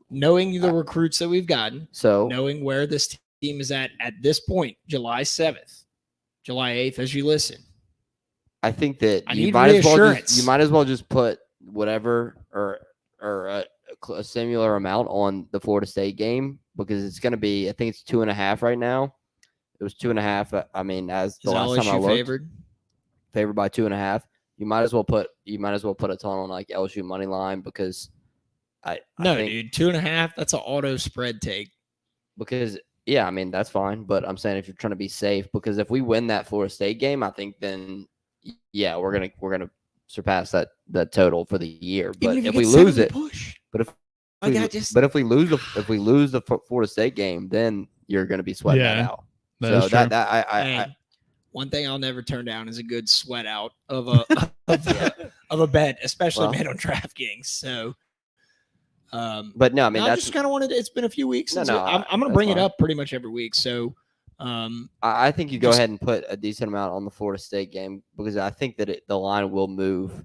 knowing the recruits that we've gotten, so knowing where this team is at this point, July 7th, July 8th, as you listen. I think that you might as well just put whatever or a similar amount on the Florida State game, because it's going to be, I think it's 2.5 right now. It was 2.5. I mean, as the last time I looked, favored by 2.5. You might as well put a ton on like LSU money line, because I think, dude, 2.5. That's an auto spread take. Because yeah, I mean, that's fine, but I'm saying if you're trying to be safe, because if we win that Florida State game, I think then we're gonna surpass that total for the year. But if we lose it, if we lose the Florida State game, then you're gonna be sweating that out. One thing I'll never turn down is a good sweat out of a bet, especially made on DraftKings. So, but no, I mean, I just kind of wanted. It's been a few weeks. I'm going to bring it up pretty much every week. So, I think you go ahead and put a decent amount on the Florida State game, because I think that the line will move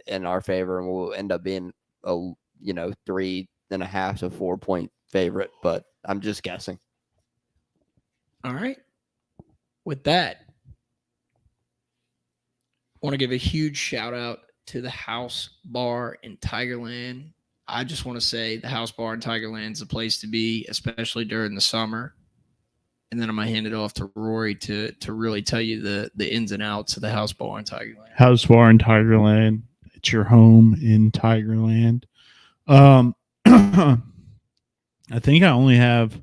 in our favor, and we'll end up being a 3.5 to 4 point favorite. But I'm just guessing. All right. With that, I want to give a huge shout out to the House Bar in Tigerland. I just want to say the House Bar in Tigerland is the place to be, especially during the summer. And then I'm going to hand it off to Rory to really tell you the ins and outs of the House Bar in Tigerland. House Bar in Tigerland. It's your home in Tigerland. I think I only have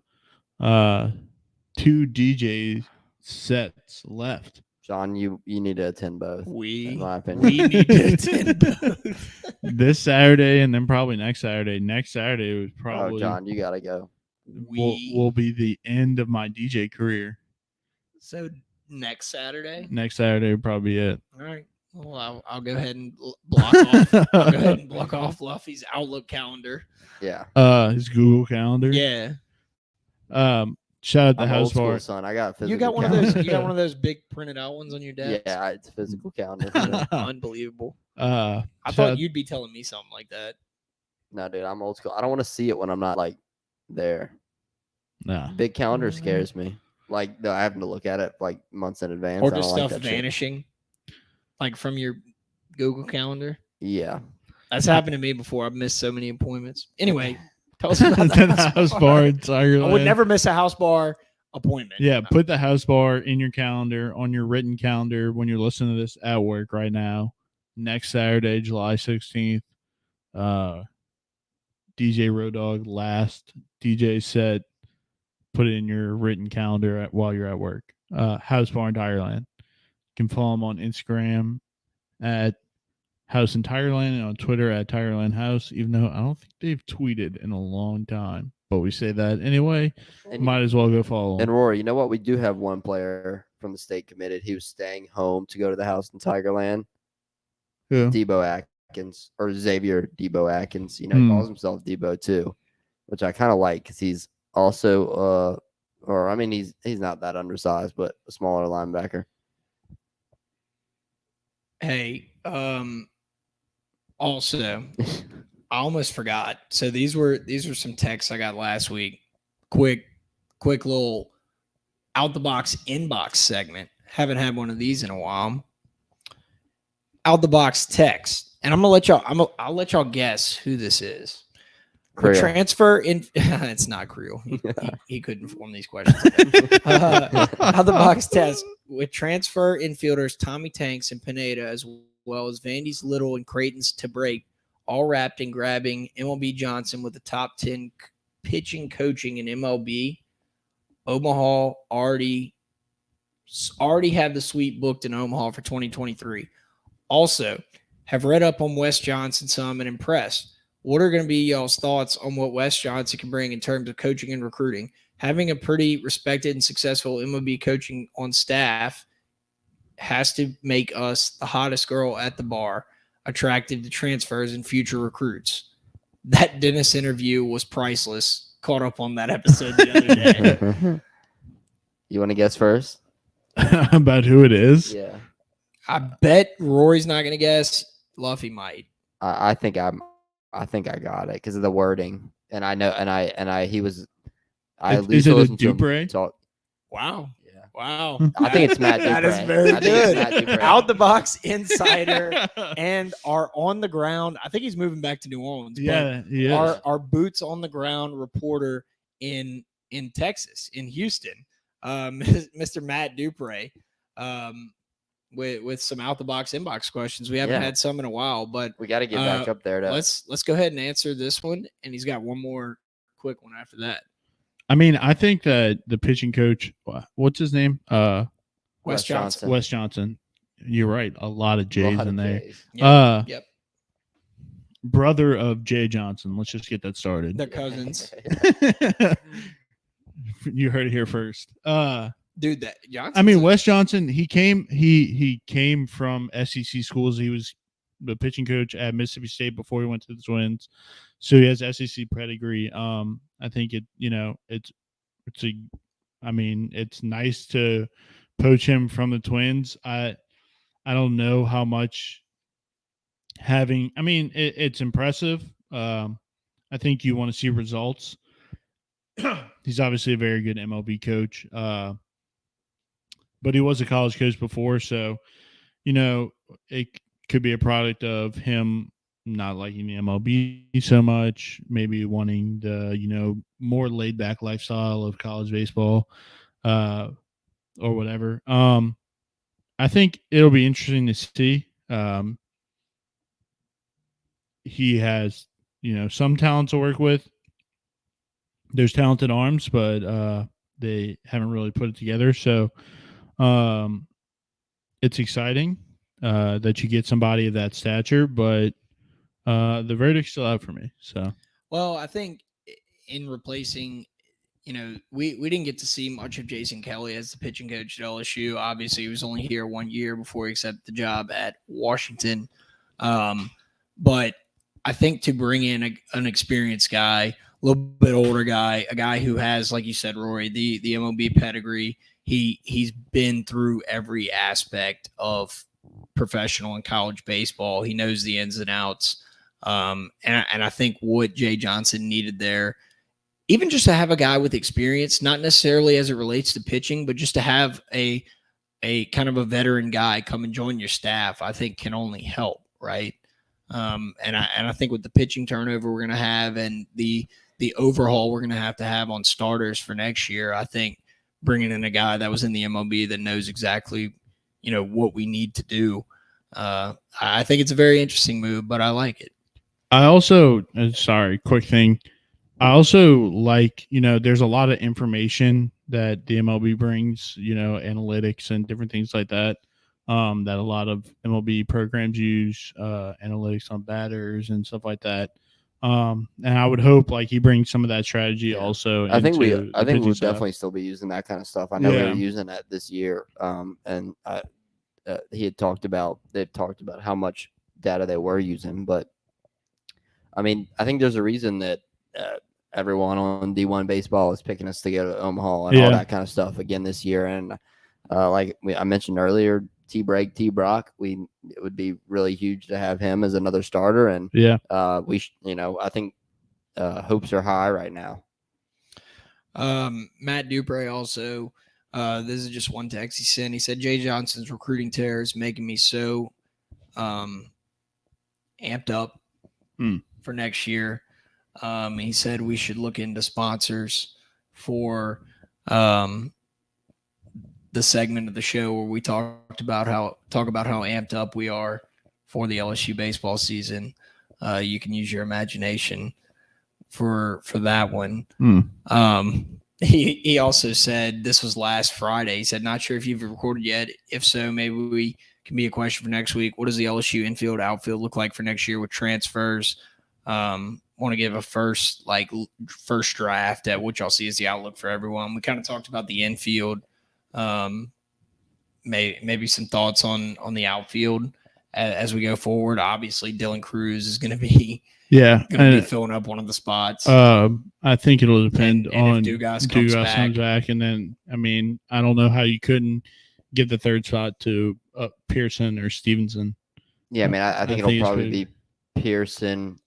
2 DJ sets left. John, you need to attend both. We need to attend both. This Saturday, and then probably next Saturday. Next Saturday was probably. Oh, John, you gotta go. Will be the end of my DJ career. So next Saturday. Next Saturday will probably be it. All right. Well, I'll go ahead and block off. I'll go ahead and block off Luffy's Outlook calendar. Yeah. His Google calendar. Yeah. Shout out the House Bar. Son, I got physical. You got one of those. You got one of those big printed out ones on your desk. Yeah, it's a physical calendar. Unbelievable. I thought you'd be telling me something like that. No, dude, I'm old school. I don't want to see it when I'm not like there. No. Big calendar scares me. Like, I having to look at it like months in advance. Or just stuff vanishing, like from your Google calendar. Yeah, that's happened to me before. I've missed so many appointments. Anyway. Tell us about the House Bar in Tigerland. I would never miss a House Bar appointment. Yeah, put the House Bar in your calendar, on your written calendar when you're listening to this at work right now. Next Saturday, July 16th, DJ Road Dogg last DJ set. Put it in your written calendar while you're at work. House Bar in Tigerland. You can follow them on Instagram at House in Tigerland, and on Twitter at Tigerland House, even though I don't think they've tweeted in a long time. but we say that anyway. And, Might as well go follow him. And Rory, you know what? We do have one player from the state committed. He was staying home to go to the house in Tigerland. Who? Debo Atkins, or Xavier Debo Atkins. He calls himself Debo too, which I kind of like because he's also, he's not that undersized, but a smaller linebacker. Hey, also, I almost forgot. So these were some texts I got last week. Quick little out the box inbox segment. Haven't had one of these in a while. Out the box text, and I'll let y'all guess who this is. The transfer in it's not Creel. He couldn't form these questions. Out the box test with transfer infielders Tommy Tanks and Pineda, as well as Vandy's Little and Creighton's to break, all wrapped in grabbing MLB Johnson with the top 10 pitching coaching in MLB. Omaha already have the suite booked in Omaha for 2023. Also, have read up on Wes Johnson some and impressed. What are going to be y'all's thoughts on what Wes Johnson can bring in terms of coaching and recruiting? Having a pretty respected and successful MLB coaching on staff has to make us the hottest girl at the bar, attractive to transfers and future recruits. That Dennis interview was priceless. Caught up on that episode the other day. You want to guess first? About who it is? Yeah. I bet Rory's not going to guess. Luffy might. I think I got it because of the wording, and I know, he was. Is it a Dupre? Wow. Yeah. Wow. I think it's Matt Dupre. That is very good. Out the box insider and our on the ground. I think he's moving back to New Orleans. Yeah, he is. Our boots on the ground reporter in Texas, in Houston, Mr. Matt Dupre. With some out the box inbox questions. We haven't had some in a while, but we got to get back up there. Let's go ahead and answer this one, and he's got one more quick one after that. I mean, I think that the pitching coach, what's his name? Wes Johnson. Wes Johnson. You're right. A lot of J's in there. Yep. Brother of Jay Johnson. Let's just get that started. They're cousins. You heard it here first. Dude, that Johnson. I mean, Wes Johnson. He came from SEC schools. He was the pitching coach at Mississippi State before he went to the Twins, so he has SEC pedigree. I think it's nice to poach him from the Twins. I don't know how much having. I mean, it's impressive. I think you want to see results. He's obviously a very good MLB coach. But he was a college coach before, so, it could be a product of him not liking the MLB so much, maybe wanting the, more laid-back lifestyle of college baseball or whatever. I think it'll be interesting to see. He has, some talent to work with. There's talented arms, but they haven't really put it together, so it's exciting that you get somebody of that stature, but the verdict's still out for me. So, well, I think in replacing, we didn't get to see much of Jason Kelly as the pitching coach at LSU. Obviously, he was only here 1 year before he accepted the job at Washington. But I think to bring in an experienced guy, a little bit older guy, a guy who has, like you said, Rory, the MLB pedigree. He's been through every aspect of professional and college baseball. He knows the ins and outs. And I think what Jay Johnson needed there, even just to have a guy with experience, not necessarily as it relates to pitching, but just to have a kind of a veteran guy come and join your staff, I think can only help, right? And I think with the pitching turnover we're going to have and the overhaul we're going to have on starters for next year, I think bringing in a guy that was in the MLB that knows exactly, what we need to do. I think it's a very interesting move, but I like it. I also, quick thing. I also like, there's a lot of information that the MLB brings, analytics and different things like that, that a lot of MLB programs use, analytics on batters and stuff like that. And I would hope like he brings some of that strategy also. I think we'll pitching definitely staff. still be using that kind of stuff. I know we Yeah. were using that this year. And they've talked about how much data they were using, but I mean, I think there's a reason that everyone on D1 baseball is picking us to go to Omaha and all that kind of stuff again this year. And I mentioned earlier, T. Brock, it would be really huge to have him as another starter. And I think hopes are high right now. Matt Dupre also, this is just one text he sent. He said, Jay Johnson's recruiting tear is making me so amped up for next year. He said we should look into sponsors for the segment of the show where we talk about how amped up we are for the LSU baseball season. You can use your imagination for that one. He also said, this was last Friday, he said, not sure if you've recorded yet. If so, maybe we can be a question for next week. What does the LSU infield outfield look like for next year with transfers? Want to give a first draft at what y'all see as the outlook for everyone. We kind of talked about the infield. Maybe some thoughts on the outfield as we go forward. Obviously, Dylan Cruz is going to be filling up one of the spots. I think it'll depend on if Dugas comes back, and then I mean I don't know how you couldn't give the third spot to Pearson or Stevenson. Yeah, I mean I think it'll probably be Pearson,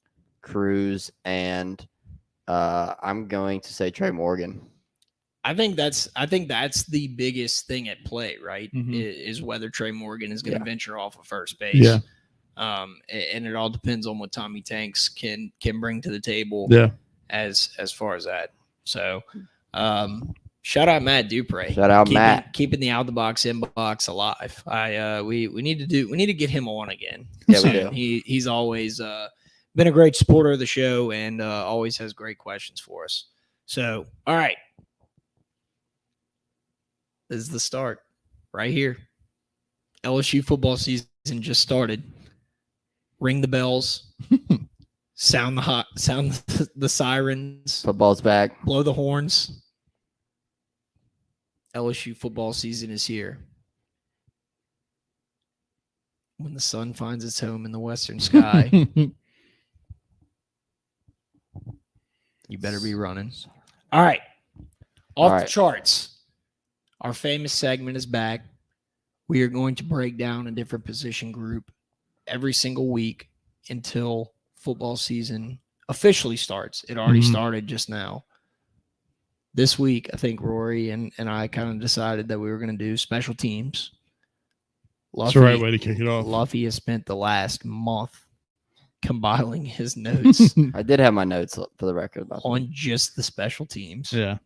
Cruz, and I'm going to say Trey Morgan. I think that's the biggest thing at play, right? Is whether Trey Morgan is going to venture off of first base. Yeah. And it all depends on what Tommy Tanks can bring to the table. Yeah. As far as that. So, shout out Matt Dupre. Shout out Matt. Keeping the out the box inbox alive. We need to get him on again. Yeah, we do. He's always been a great supporter of the show and always has great questions for us. So, all right. This is the start right here. LSU football season just started. Ring the bells. Sound the sirens. Football's back. Blow the horns. LSU football season is here. When the sun finds its home in the western sky, you better be running. All right. Off the charts. Our famous segment is back. We are going to break down a different position group every single week until football season officially starts. It already started just now. This week, I think Rory and I kind of decided that we were going to do special teams. That's the right way to kick it off. Luffy has spent the last month compiling his notes. I did have my notes for the record about on just the special teams. Yeah.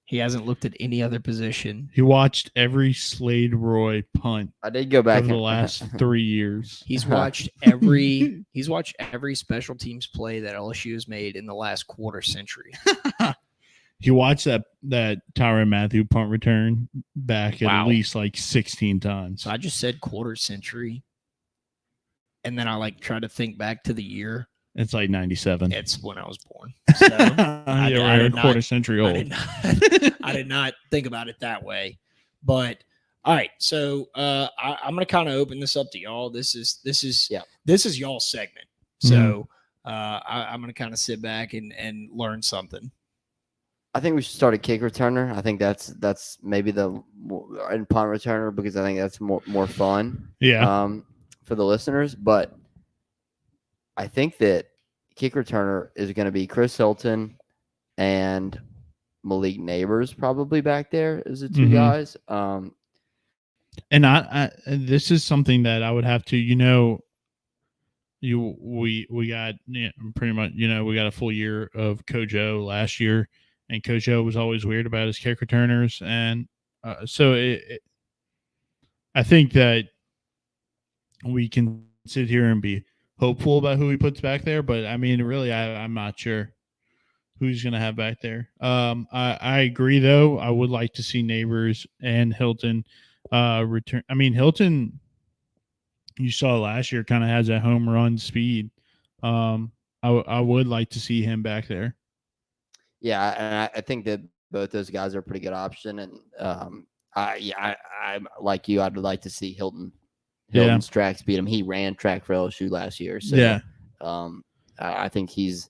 He hasn't looked at any other position. He watched every Slade Roy punt. I did go back over the last 3 years. He's watched every special teams play that LSU has made in the last quarter century. He watched that Tyrann Mathieu punt return back at least like 16 times. So I just said quarter century. And then I tried to think back to the year. It's like 97. It's when I was born. So a quarter century old. I did not think about it that way. But all right, so I'm going to kind of open this up to y'all. This is y'all's segment. So I'm going to kind of sit back and learn something. I think we should start a kick returner. I think that's maybe and punt returner because I think that's more fun. Yeah. For the listeners, but I think that kick returner is going to be Chris Hilton and Malik Neighbors probably back there as the two guys. And I this is something that I would have to, we got pretty much, we got a full year of Kojo last year, and Kojo was always weird about his kick returners. And so I think that we can sit here and be hopeful about who he puts back there, but I mean, really, I'm not sure who he's going to have back there. I agree, though. I would like to see Neighbors and Hilton return. I mean, Hilton, you saw last year, kind of has that home run speed. I would like to see him back there. Yeah, and I think that both those guys are a pretty good option. And I'm like you. I'd like to see Hilton's tracks beat him. He ran track for LSU last year, so I think he's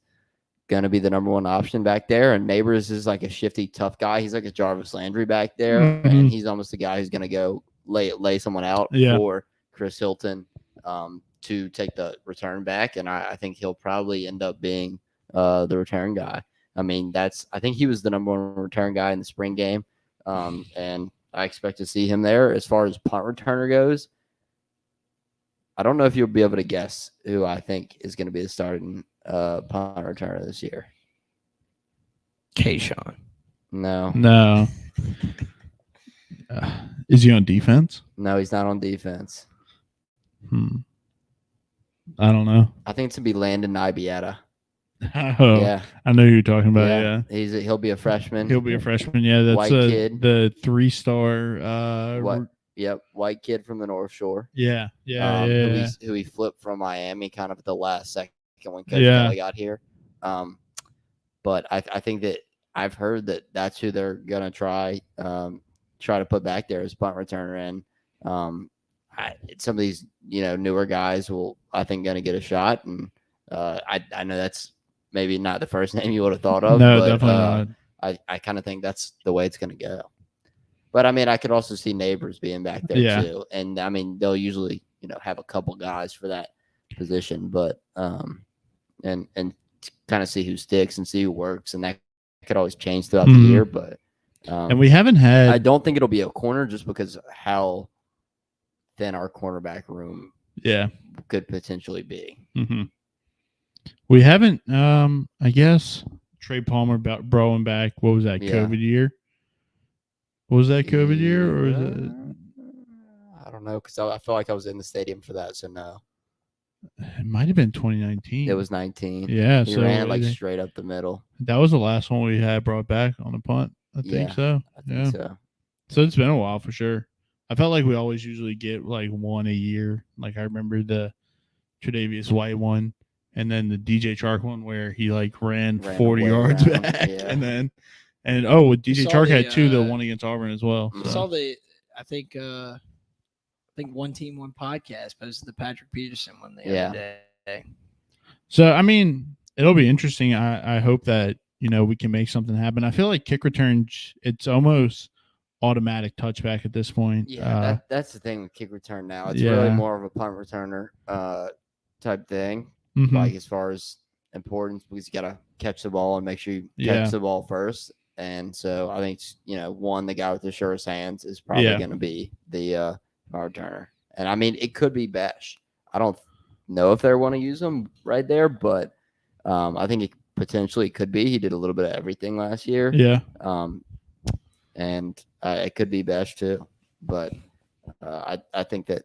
gonna be the number one option back there. And Neighbors is like a shifty, tough guy. He's like a Jarvis Landry back there, and he's almost the guy who's gonna go lay someone out for Chris Hilton to take the return back. And I think he'll probably end up being the return guy. I mean, I think he was the number one return guy in the spring game, and I expect to see him there. As far as punt returner goes, I don't know if you'll be able to guess who I think is going to be the starting punt returner this year. Kayshawn. No. Is he on defense? No, he's not on defense. I don't know. I think it's going to be Landon Ibieta. Oh, yeah. I know who you're talking about. Yeah. He'll be a freshman. He'll be a freshman. Yeah, that's white kid. The 3-star. White kid from the North Shore. Yeah. Who he flipped from Miami kind of at the last second when Coach Kelly got here. But I think that I've heard that that's who they're gonna try to put back there as punt returner. And some of these newer guys I think gonna get a shot. And I know that's maybe not the first name you would have thought of. No, but, definitely not. I kind of think that's the way it's going to go. But, I mean, I could also see Neighbors being back there, too. And, I mean, they'll usually, have a couple guys for that position. But and kind of see who sticks and see who works. And that could always change throughout the year. But and we haven't had – I don't think it'll be a corner just because of how thin our cornerback room could potentially be. Mm-hmm. We haven't, I guess, Trey Palmer broing back. What was that, COVID year? Was that COVID year? Or is it? I don't know, because I feel like I was in the stadium for that, so no. It might have been 2019. It was 19. Yeah. He ran it straight up the middle. That was the last one we had brought back on the punt. I think so. I think so. So it's been a while for sure. I felt like we always usually get like one a year. Like I remember the Tre'Davious White one. And then the DJ Chark one where he ran 40 yards back. Yeah. And with DJ Chark had two, the one against Auburn as well. So. Saw I think One Team One Podcast posted the Patrick Peterson one the other day. So, I mean, it'll be interesting. I hope that, we can make something happen. I feel like kick returns, it's almost automatic touchback at this point. Yeah, that's the thing with kick return now. It's really more of a punt returner type thing. Mm-hmm. Like as far as importance, because you got to catch the ball and make sure you catch the ball first. And so I think, the guy with the surest hands is probably going to be the returner. And I mean, it could be Besh. I don't know if they want to use him right there, but I think it potentially could be. He did a little bit of everything last year. Yeah. And it could be Besh too. But I think that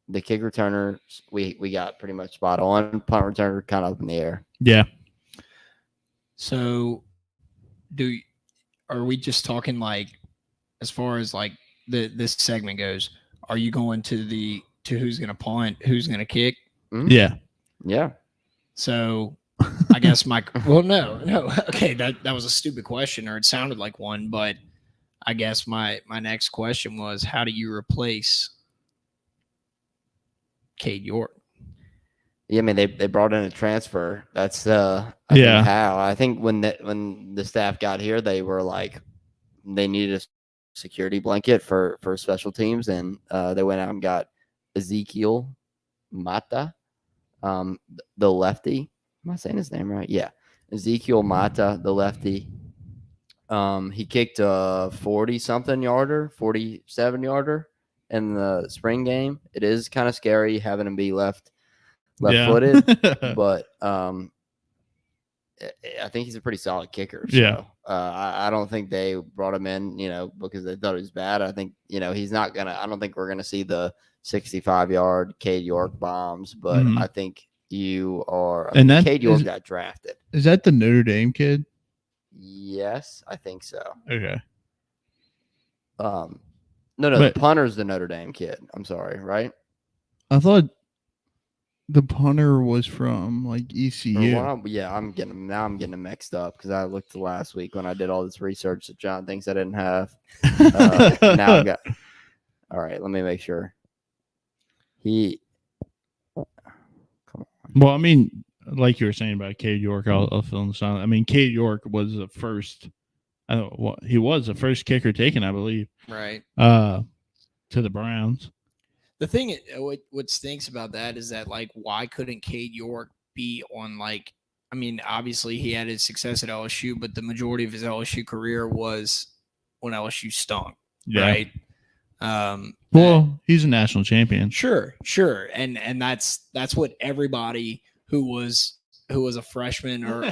the kick returner, we got pretty much spot on. Punt returner kind of up in the air. Yeah. So, are we just talking like, as far as like this segment goes? Are you going to who's going to punt, who's going to kick? Mm-hmm. Yeah. So, I guess no. Okay, that was a stupid question, or it sounded like one. But I guess my next question was, how do you replace Cade York? Yeah, I mean they brought in a transfer. That's how. I think when the staff got here, they were like they needed a security blanket for special teams, and they went out and got Ezekiel Mata, the lefty. Am I saying his name right? Yeah, Ezekiel Mata, the lefty. He kicked a 47 yarder in the spring game. It is kind of scary having him be left-footed, but I think he's a pretty solid kicker. So, I don't think they brought him in, because they thought he was bad. I think, he's not gonna. I don't think we're gonna see the 65-yard Cade York bombs, but I think you are. Cade York got drafted. Is that the Notre Dame kid? Yes, I think so. Okay. No, the punter's the Notre Dame kid. I'm sorry, right? I thought The punter was from like ECU. I'm getting them mixed up because I looked last week when I did all this research that John thinks I didn't have. Now I've got. All right, let me make sure. Come on. Well, I mean, like you were saying about Cade York, I'll fill in the silence. I mean, Cade York was the first. He was the first kicker taken, I believe. Right. To the Browns. The thing, what stinks about that is that, like, why couldn't Cade York be on, like, I mean, obviously he had his success at LSU, but the majority of his LSU career was when LSU stunk, right? Well, he's a national champion. Sure, and that's what everybody who was a freshman or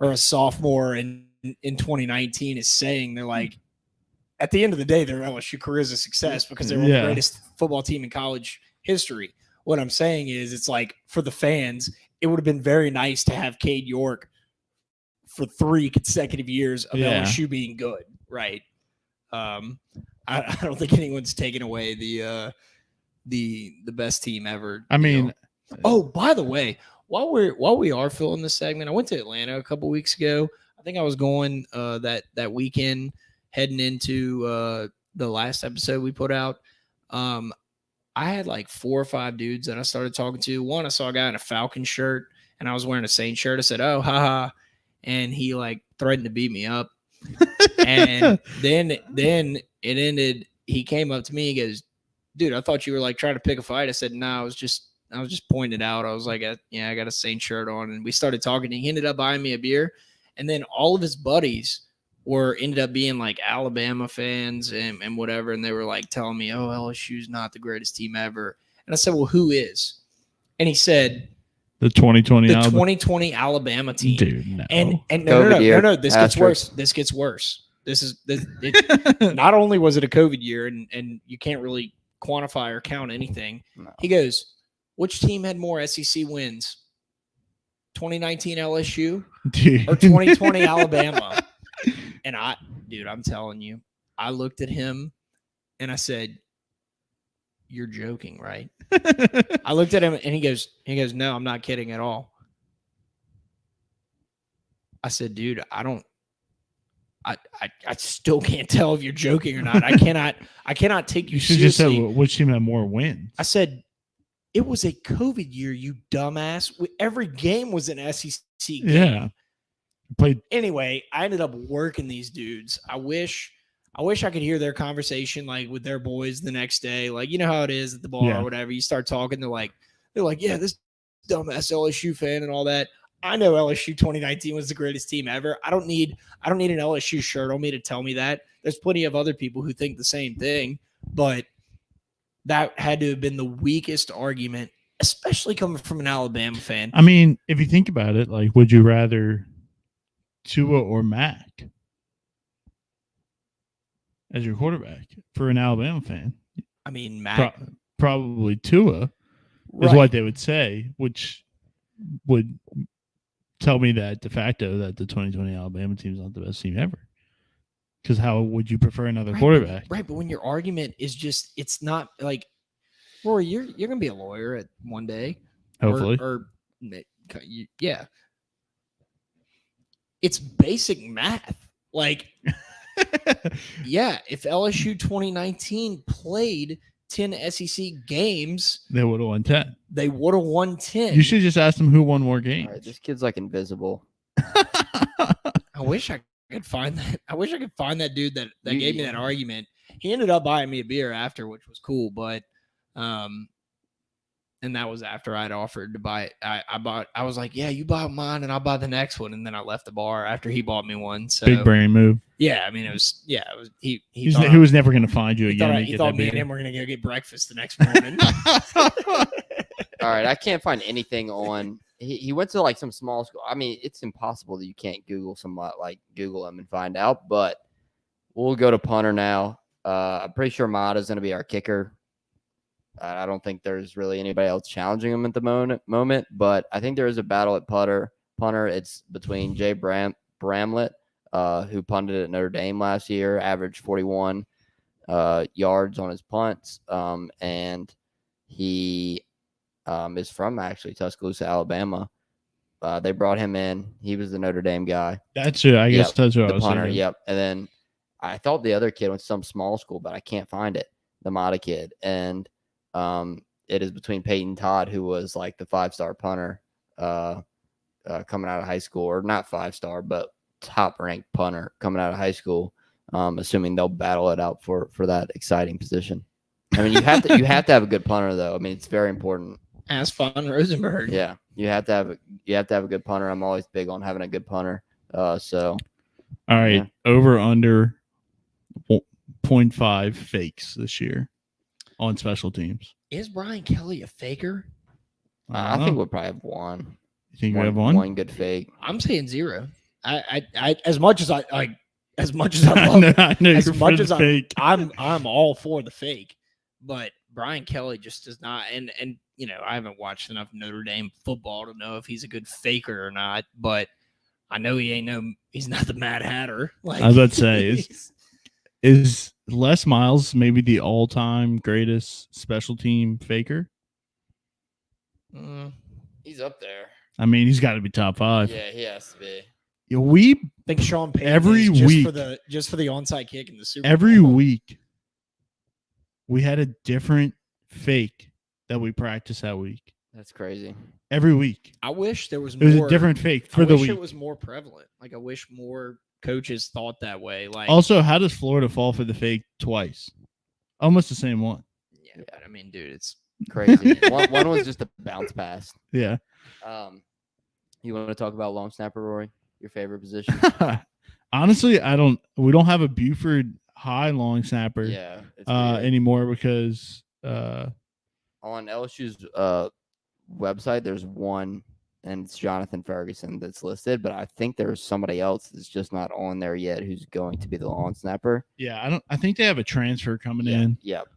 a sophomore in 2019 is saying. They're like, at the end of the day, their LSU career is a success because they were the greatest football team in college history. What I'm saying is, it's like, for the fans, it would have been very nice to have Cade York for 3 consecutive years of LSU being good, right? I don't think anyone's taken away the best team ever. I mean, oh, by the way, while we are filling this segment, I went to Atlanta a couple weeks ago. I think I was going that weekend, heading into the last episode we put out. I had like 4 or 5 dudes that I started talking to. One, I saw a guy in a Falcon shirt, and I was wearing a Saints shirt. I said, "Oh, haha," and he like threatened to beat me up. And then it ended. He came up to me. He goes, "Dude, I thought you were like trying to pick a fight." I said, "No, I was just pointing it out." I was like, "Yeah, I got a Saints shirt on," and we started talking. And he ended up buying me a beer, and then all of his buddies ended up being like Alabama fans and whatever, and they were like telling me, "Oh, LSU's not the greatest team ever." And I said, "Well, who is?" And he said, "The 2020 Alabama team." Dude, no. And no. This gets worse. This is not only was it a COVID year, and you can't really quantify or count anything. No. He goes, "Which team had more SEC wins? 2019 LSU or 2020 Alabama?" And I'm telling you, I looked at him and I said, "You're joking, right?" I looked at him and he goes, "No, I'm not kidding at all." I said, "Dude, I still can't tell if you're joking or not. I cannot take you seriously." You should just say, which team had more wins? I said, "It was a COVID year, you dumbass. Every game was an SEC game." Yeah. Anyway, I ended up working these dudes. I wish I could hear their conversation like with their boys the next day. Like, you know how it is at the bar or whatever. You start talking, they're like, "Yeah, this dumbass LSU fan and all that." I know LSU 2019 was the greatest team ever. I don't need an LSU shirt on me to tell me that. There's plenty of other people who think the same thing, but that had to have been the weakest argument, especially coming from an Alabama fan. I mean, if you think about it, like, would you rather Tua or Mac as your quarterback for an Alabama fan? I mean, Mac probably Tua is what they would say, which would tell me that de facto that the 2020 Alabama team is not the best team ever. Because how would you prefer another quarterback? Right, but when your argument is just, it's not like, Rory, you're gonna be a lawyer at one day, hopefully, or yeah. It's basic math. Like, yeah, if LSU 2019 played 10 SEC games, they would have won 10. They would have won 10. You should just ask them who won more games. All right, this kid's like invisible. I wish I could find that. I wish I could find that dude that gave me that argument. He ended up buying me a beer after, which was cool, but and that was after I'd offered to buy it. I was like, "Yeah, you buy mine and I'll buy the next one." And then I left the bar after he bought me one. So big brain move. Yeah, I mean, it was he was never going to find you again. He thought me and him were going to go get breakfast the next morning. All right, I can't find anything on. He went to like some small school. I mean, it's impossible that you can't Google Google him and find out. But we'll go to punter now. I'm pretty sure Mata's going to be our kicker. I don't think there's really anybody else challenging him at the moment, but I think there is a battle at punter. It's between Jay Bramlett, who punted at Notre Dame last year, averaged 41 yards on his punts, and he is from actually Tuscaloosa, Alabama. They brought him in. He was the Notre Dame guy. That's it. I guess that's what the I was punter. thinking. Yep. And then I thought the other kid went to some small school, but I can't find it. The Mata kid, and it is between Peyton Todd, who was like the 5-star punter coming out of high school, or not 5-star, but top ranked punter coming out of high school. Assuming they'll battle it out for that exciting position. I mean, you have to have a good punter though. I mean, it's very important. Ask Von Rosenberg. Yeah, you have to have a good punter. I'm always big on having a good punter. So, all right, over under 0.5 fakes this year on special teams. Is Brian Kelly a faker? I think we'll probably have one. You think we have one? One good fake. I'm saying 0. I as much as I love it, I'm all for the fake, but Brian Kelly just does not. And you know, I haven't watched enough Notre Dame football to know if he's a good faker or not. But I know he's not the Mad Hatter. Like, I was about to say, is Les Miles maybe the all-time greatest special team faker? He's up there. I mean, he's got to be top 5. Yeah, he has to be. We think Sean Payton every is week just for the onside kick in the Super Bowl. Every week we had a different fake that we practiced that week. That's crazy. Every week. I wish there was more. It was a different fake for the week. It was more prevalent. Like, I wish more coaches thought that way. Like, also, how does Florida fall for the fake twice? Almost the same one. Yeah, but I mean, dude, it's crazy. one was just a bounce pass. Yeah. You want to talk about long snapper, Rory? Your favorite position? Honestly, we don't have a Buford high long snapper anymore because on LSU's website there's one, and it's Jonathan Ferguson that's listed, but I think there's somebody else that's just not on there yet who's going to be the long snapper. Yeah, I think they have a transfer coming in. Yep.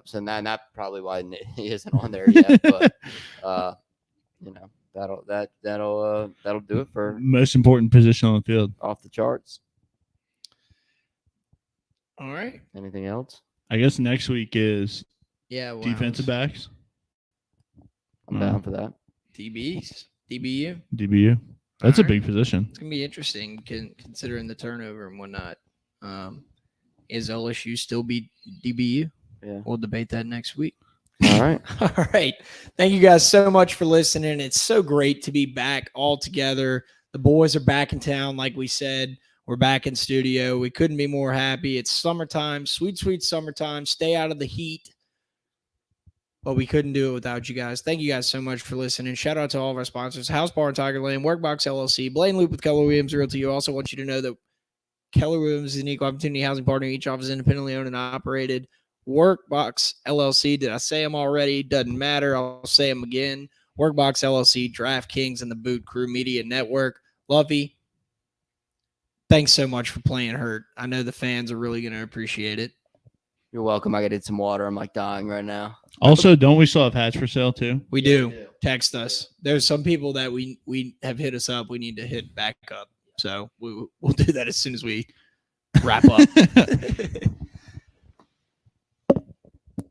So that's probably why he isn't on there yet, but you know, that'll do it for most important position on the field. Off the charts. All right. Anything else? I guess next week is defensive backs. I'm down for that. DBU. That's a big position. It's gonna be interesting considering the turnover and whatnot. Is LSU still be DBU? Yeah. We'll debate that next week. All right. All right. Thank you guys so much for listening. It's so great to be back all together. The boys are back in town, like we said. We're back in studio. We couldn't be more happy. It's summertime, sweet, sweet summertime. Stay out of the heat. But we couldn't do it without you guys. Thank you guys so much for listening. Shout out to all of our sponsors: House Bar and Tiger Lane, Workbox LLC, Blaine Loop with Keller Williams Realty. You also want you to know that Keller Williams is an equal opportunity housing partner. Each office is independently owned and operated. Workbox LLC. Did I say them already? Doesn't matter. I'll say them again. Workbox LLC, DraftKings, and the Boot Crew Media Network. Lovey, thanks so much for playing hurt. I know the fans are really going to appreciate it. You're welcome. I got to get some water. I'm like dying right now. Also, don't we still have hats for sale too? We do. Text us. There's some people that we have hit us up. We need to hit back up. So we'll do that as soon as we wrap up.